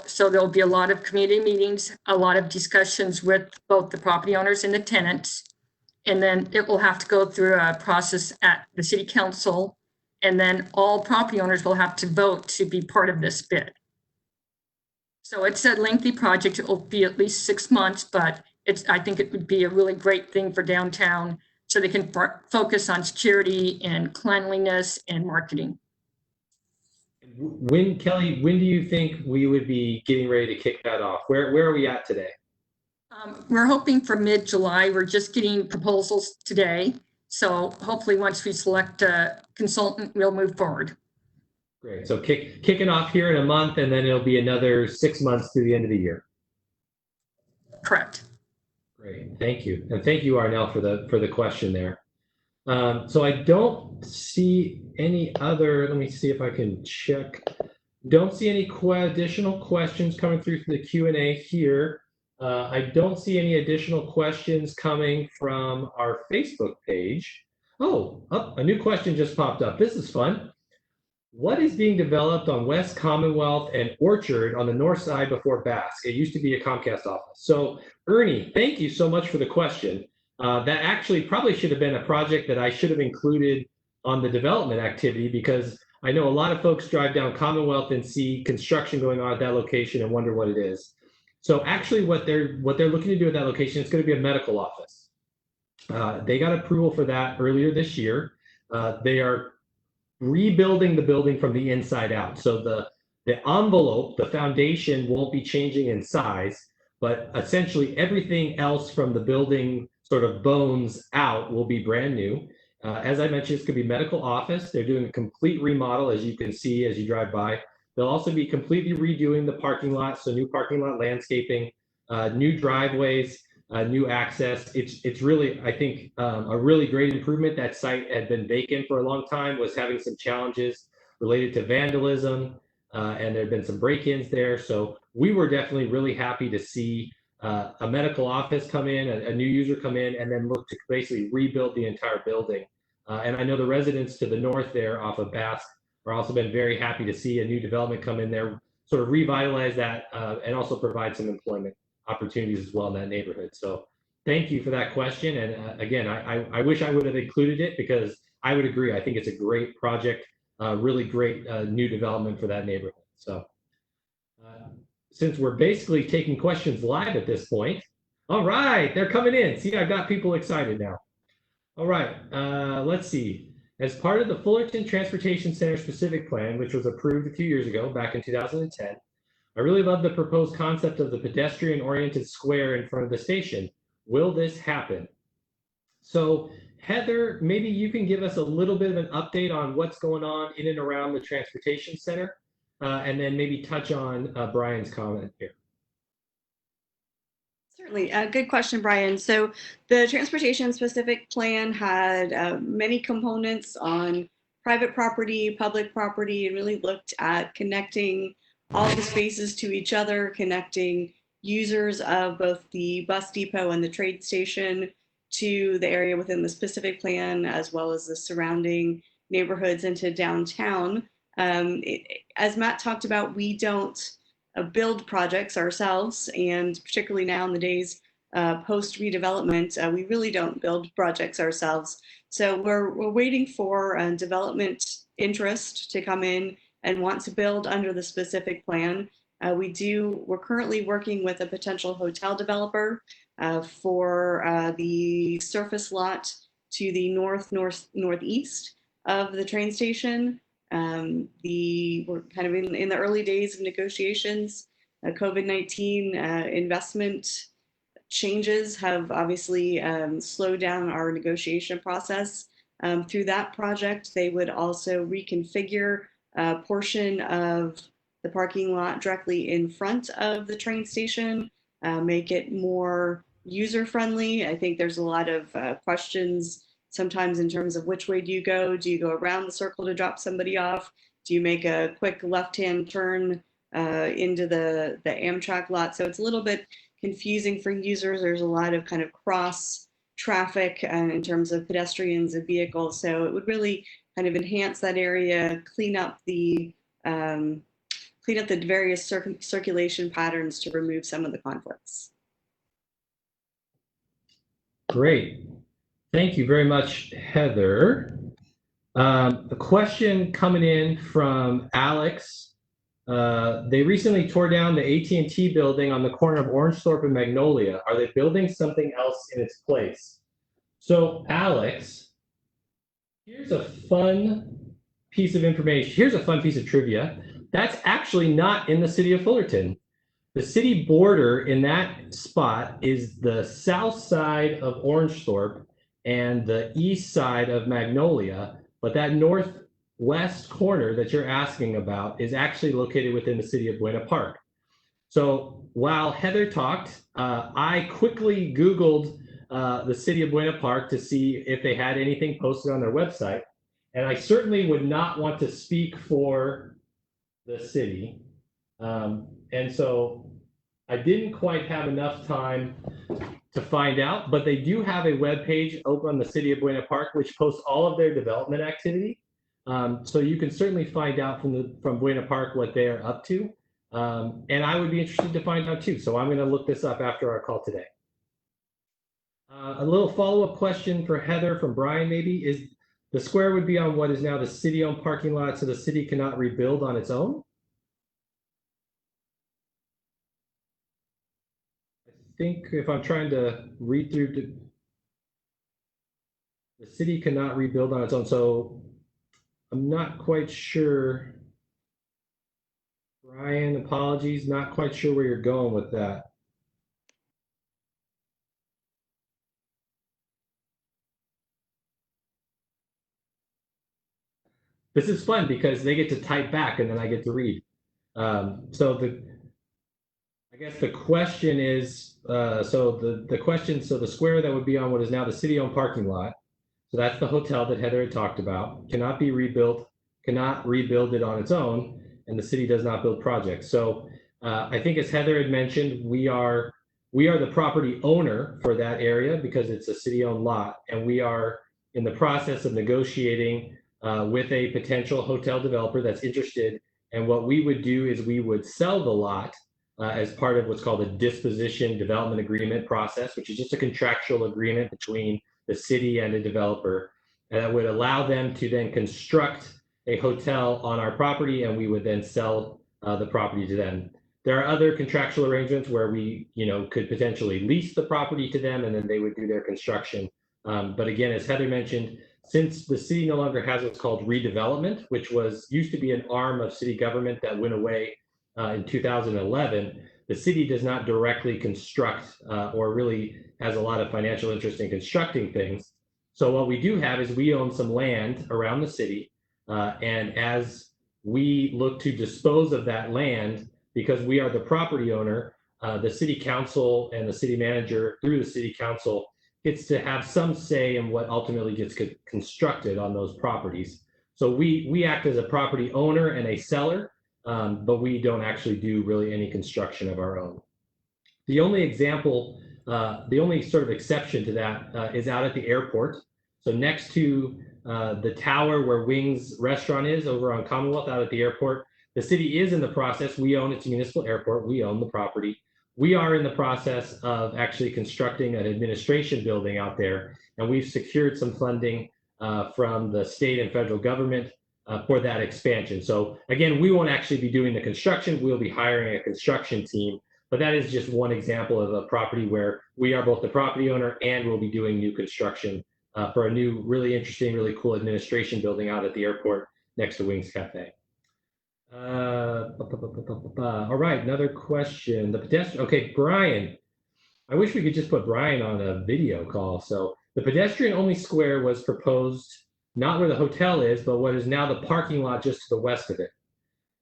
So there'll be a lot of community meetings, a lot of discussions with both the property owners and the tenants. And then it will have to go through a process at the city council. And then all property owners will have to vote to be part of this bid. So it's a lengthy project. It will be at least 6 months, but I think it would be a really great thing for downtown so they can focus on security and cleanliness and marketing. Kelly, when do you think we would be getting ready to kick that off? Where are we at today? We're hoping for mid-July. We're just getting proposals today. So hopefully once we select a consultant, we'll move forward. Great. So kicking off here in a month, and then it'll be another 6 months through the end of the year. Correct. Great. Thank you. And thank you, Arnell, for the question there. So I don't see any other, let me see if I can check. Don't see any additional questions coming through from the Q&A here. I don't see any additional questions coming from our Facebook page. Oh, a new question just popped up. This is fun. What is being developed on West Commonwealth and Orchard on the north side before Basque? It used to be a Comcast office. So, Ernie, thank you so much for the question. That actually probably should have been a project that I should have included on the development activity, because I know a lot of folks drive down Commonwealth and see construction going on at that location and wonder what it is. So actually what they're looking to do at that location is going to be a medical office. They got approval for that earlier this year. They are rebuilding the building from the inside out. So the envelope, the foundation won't be changing in size, but essentially everything else from the building sort of bones out will be brand new. As I mentioned, it's going to be medical office. They're doing a complete remodel, as you can see as you drive by. They'll also be completely redoing the parking lot, so new parking lot landscaping, new driveways, new access. It's really, I think, a really great improvement. That site had been vacant for a long time, was having some challenges related to vandalism, and there had been some break-ins there. So we were definitely really happy to see a medical office come in, a new user come in, and then look to basically rebuild the entire building. And I know the residents to the north there off of Basque are also been very happy to see a new development come in there, sort of revitalize that, and also provide some employment opportunities as well in that neighborhood. So thank you for that question. And again, I wish I would have included it, because I would agree. I think it's a great project, really great new development for that neighborhood. So since we're basically taking questions live at this point, all right, they're coming in. See, I've got people excited now. All right, let's see. As part of the Fullerton Transportation Center specific plan, which was approved a few years ago, back in 2010, I really love the proposed concept of the pedestrian-oriented square in front of the station. Will this happen? So, Heather, maybe you can give us a little bit of an update on what's going on in and around the transportation center, and then maybe touch on Brian's comment here. Certainly. Good question, Brian. So the transportation specific plan had many components on private property, public property, and really looked at connecting all the spaces to each other, connecting users of both the bus depot and the trade station to the area within the specific plan, as well as the surrounding neighborhoods into downtown. As Matt talked about, we don't build projects ourselves, and particularly now in the days post redevelopment, we really don't build projects ourselves. So we're waiting for development interest to come in and want to build under the specific plan. We're currently working with a potential hotel developer for the surface lot to the northeast of the train station. We're kind of in the early days of negotiations. COVID-19 investment changes have obviously slowed down our negotiation process. Through that project, they would also reconfigure a portion of the parking lot directly in front of the train station, make it more user-friendly. I think there's a lot of questions sometimes in terms of which way do you go? Do you go around the circle to drop somebody off? Do you make a quick left-hand turn into the Amtrak lot? So it's a little bit confusing for users. There's a lot of kind of cross traffic in terms of pedestrians and vehicles. So it would really kind of enhance that area, clean up the various circulation patterns to remove some of the conflicts. Great. Thank you very much, Heather. A question coming in from Alex. They recently tore down the AT&T building on the corner of Orangethorpe and Magnolia. Are they building something else in its place? So, Alex, here's a fun piece of information. Here's a fun piece of trivia. That's actually not in the city of Fullerton. The city border in that spot is the south side of Orangethorpe and the east side of Magnolia, but that northwest corner that you're asking about is actually located within the city of Buena Park. So while Heather talked, I quickly Googled the city of Buena Park to see if they had anything posted on their website. And I certainly would not want to speak for the city. And so I didn't quite have enough time to find out, but they do have a web page open on the City of Buena Park, which posts all of their development activity. So you can certainly find out from Buena Park what they are up to. And I would be interested to find out too. So I'm going to look this up after our call today. A little follow-up question for Heather from Brian maybe is the square would be on what is now the city-owned parking lot, so the city cannot rebuild on its own? I think if I'm trying to read through, the city cannot rebuild on its own, so I'm not quite sure. Brian, apologies, not quite sure where you're going with that. This is fun because they get to type back and then I get to read. I guess the question is, so the square that would be on what is now the city-owned parking lot, so that's the hotel that Heather had talked about, cannot be rebuilt, cannot rebuild it on its own, and the city does not build projects. So I think as Heather had mentioned, we are the property owner for that area because it's a city-owned lot, and we are in the process of negotiating with a potential hotel developer that's interested. And what we would do is we would sell the lot as part of what's called a disposition development agreement process, which is just a contractual agreement between the city and a developer that would allow them to then construct a hotel on our property, and we would then sell the property to them. There are other contractual arrangements where we, could potentially lease the property to them, and then they would do their construction. But again, as Heather mentioned, since the city no longer has what's called redevelopment, which used to be an arm of city government that went away in 2011, the city does not directly construct or really has a lot of financial interest in constructing things. So what we do have is we own some land around the city, and as we look to dispose of that land, because we are the property owner, the city council and the city manager through the city council gets to have some say in what ultimately gets constructed on those properties. So we act as a property owner and a seller, but we don't actually do really any construction of our own. The only example, the only sort of exception to that is out at the airport. So next to the tower where Wings Restaurant is over on Commonwealth out at the airport, the city is in the process. We own its municipal airport. We own the property. We are in the process of actually constructing an administration building out there, and we've secured some funding from the state and federal government for that expansion. So again, we won't actually be doing the construction. We'll be hiring a construction team, but that is just one example of a property where we are both the property owner and we'll be doing new construction for a new, really interesting, really cool administration building out at the airport next to Wings Cafe. All right, another question. The pedestrian. Okay, Brian. I wish we could just put Brian on a video call. So the pedestrian-only square was proposed not where the hotel is, but what is now the parking lot just to the west of it.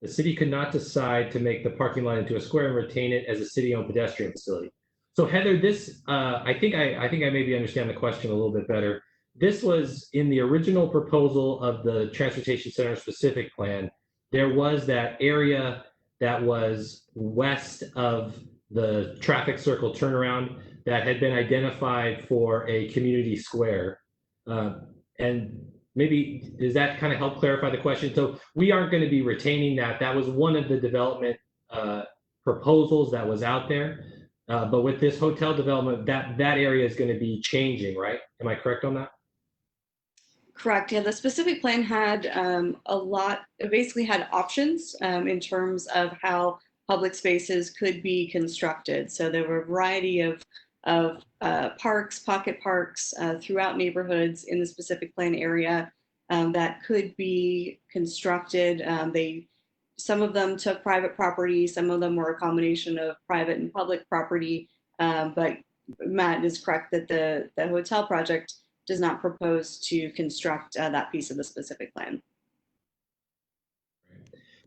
The city could not decide to make the parking lot into a square and retain it as a city-owned pedestrian facility. So Heather, this I think I maybe understand the question a little bit better. This was in the original proposal of the Transportation Center specific plan. There was that area that was west of the traffic circle turnaround that had been identified for a community square. And maybe does that kind of help clarify the question? So we aren't going to be retaining that. That was one of the development proposals that was out there. But with this hotel development, that area is going to be changing, right? Am I correct on that? Correct. Yeah, the specific plan had it basically had options in terms of how public spaces could be constructed. So there were a variety of parks, pocket parks throughout neighborhoods in the specific plan area that could be constructed. Some of them took private property, some of them were a combination of private and public property. But Matt is correct that the hotel project does not propose to construct that piece of the specific plan.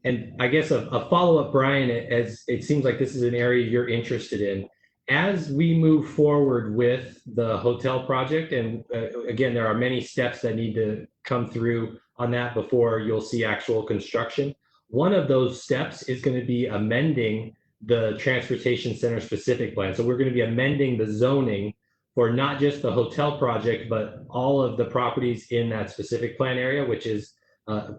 And I guess a follow-up, Brian, as it seems like this is an area you're interested in. As we move forward with the hotel project, and again, there are many steps that need to come through on that before you'll see actual construction. One of those steps is going to be amending the transportation center specific plan. So we're going to be amending the zoning for not just the hotel project, but all of the properties in that specific plan area, which is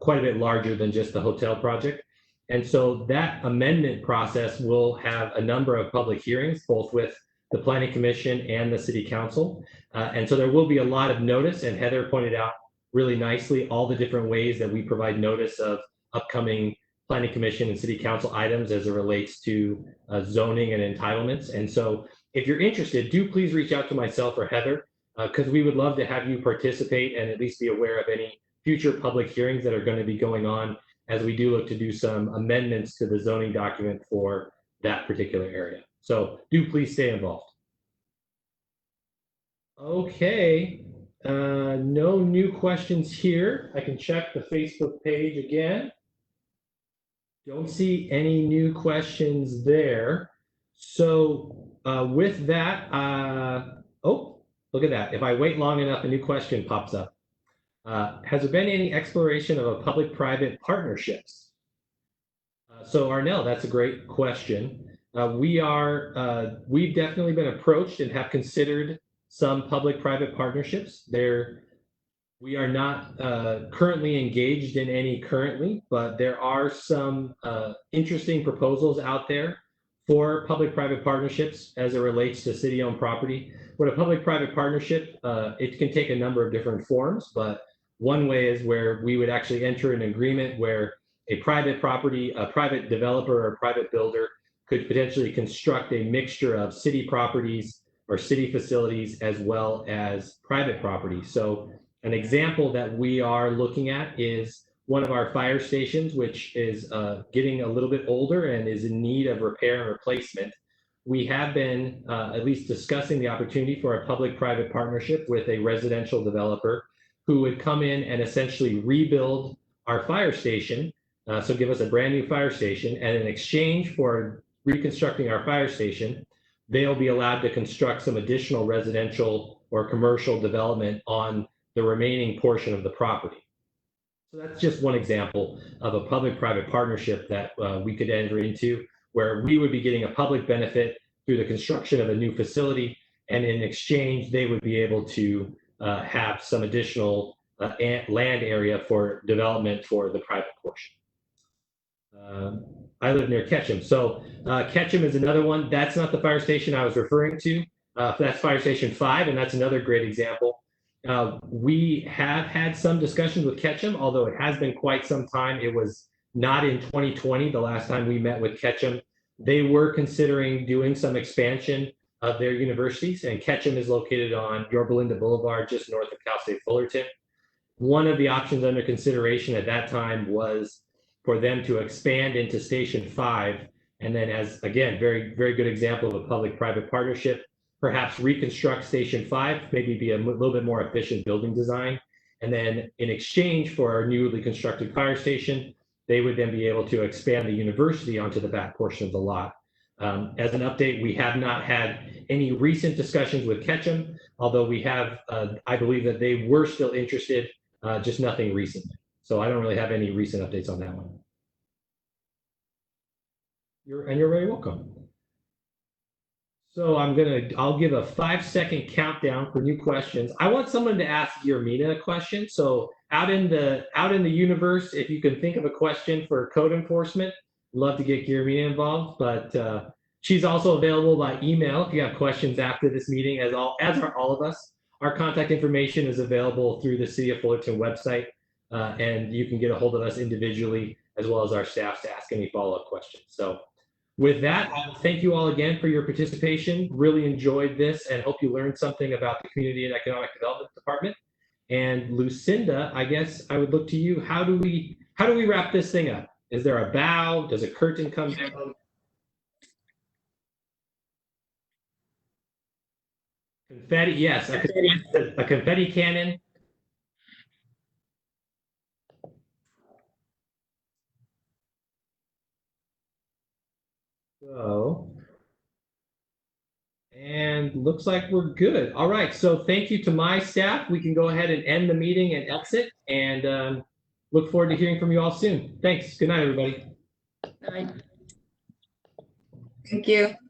quite a bit larger than just the hotel project. And so that amendment process will have a number of public hearings, both with the Planning Commission and the City Council. And so there will be a lot of notice, and Heather pointed out really nicely all the different ways that we provide notice of upcoming Planning Commission and City Council items as it relates to zoning and entitlements. And so if you're interested, do please reach out to myself or Heather, because we would love to have you participate and at least be aware of any future public hearings that are going to be going on as we do look to do some amendments to the zoning document for that particular area. So do please stay involved. Okay, no new questions here. I can check the Facebook page again. Don't see any new questions there. So with that, oh, look at that. If I wait long enough, a new question pops up. Has there been any exploration of a public-private partnerships? So Arnell, that's a great question. We've definitely been approached and have considered some public-private partnerships. We are not currently engaged in any currently, but there are some interesting proposals out there for public-private partnerships as it relates to city-owned property. What a public-private partnership, it can take a number of different forms, but one way is where we would actually enter an agreement where a private property, a private developer or a private builder could potentially construct a mixture of city properties or city facilities as well as private property. So an example that we are looking at is one of our fire stations, which is getting a little bit older and is in need of repair and replacement. We have been at least discussing the opportunity for a public-private partnership with a residential developer who would come in and essentially rebuild our fire station, so give us a brand new fire station, and in exchange for reconstructing our fire station, they'll be allowed to construct some additional residential or commercial development on the remaining portion of the property. So that's just one example of a public-private partnership that we could enter into, where we would be getting a public benefit through the construction of a new facility, and in exchange, they would be able to have some additional land area for development for the private portion. I live near Ketchum. So Ketchum is another one. That's not the fire station I was referring to. That's Fire Station 5, and that's another great example. We have had some discussions with Ketchum, although it has been quite some time. It was not in 2020, the last time we met with Ketchum. They were considering doing some expansion of their universities, and Ketchum is located on Yorba Linda Boulevard, just north of Cal State Fullerton. One of the options under consideration at that time was for them to expand into Station 5, and then as, again, very, very good example of a public-private partnership, perhaps reconstruct Station 5, maybe be a little bit more efficient building design, and then in exchange for our newly constructed fire station, they would then be able to expand the university onto the back portion of the lot. As an update, we have not had any recent discussions with Ketchum, although we have, I believe that they were still interested, just nothing recent. So I don't really have any recent updates on that one. You're very welcome. So I'll give a 5-second countdown for new questions. I want someone to ask Yermina a question. So out in the universe, if you can think of a question for code enforcement, love to get Yermina involved, but she's also available by email if you have questions after this meeting, as are all of us. Our contact information is available through the City of Fullerton website, and you can get a hold of us individually as well as our staff to ask any follow-up questions. So with that, thank you all again for your participation. Really enjoyed this and hope you learned something about the Community and Economic Development Department. And Lucinda, I guess I would look to you. How do we wrap this thing up? Is there a bow? Does a curtain come down? Confetti, yes, a confetti cannon. So, and looks like we're good. All right, so thank you to my staff. We can go ahead and end the meeting and exit, and look forward to hearing from you all soon. Thanks. Good night, everybody. Night. Thank you.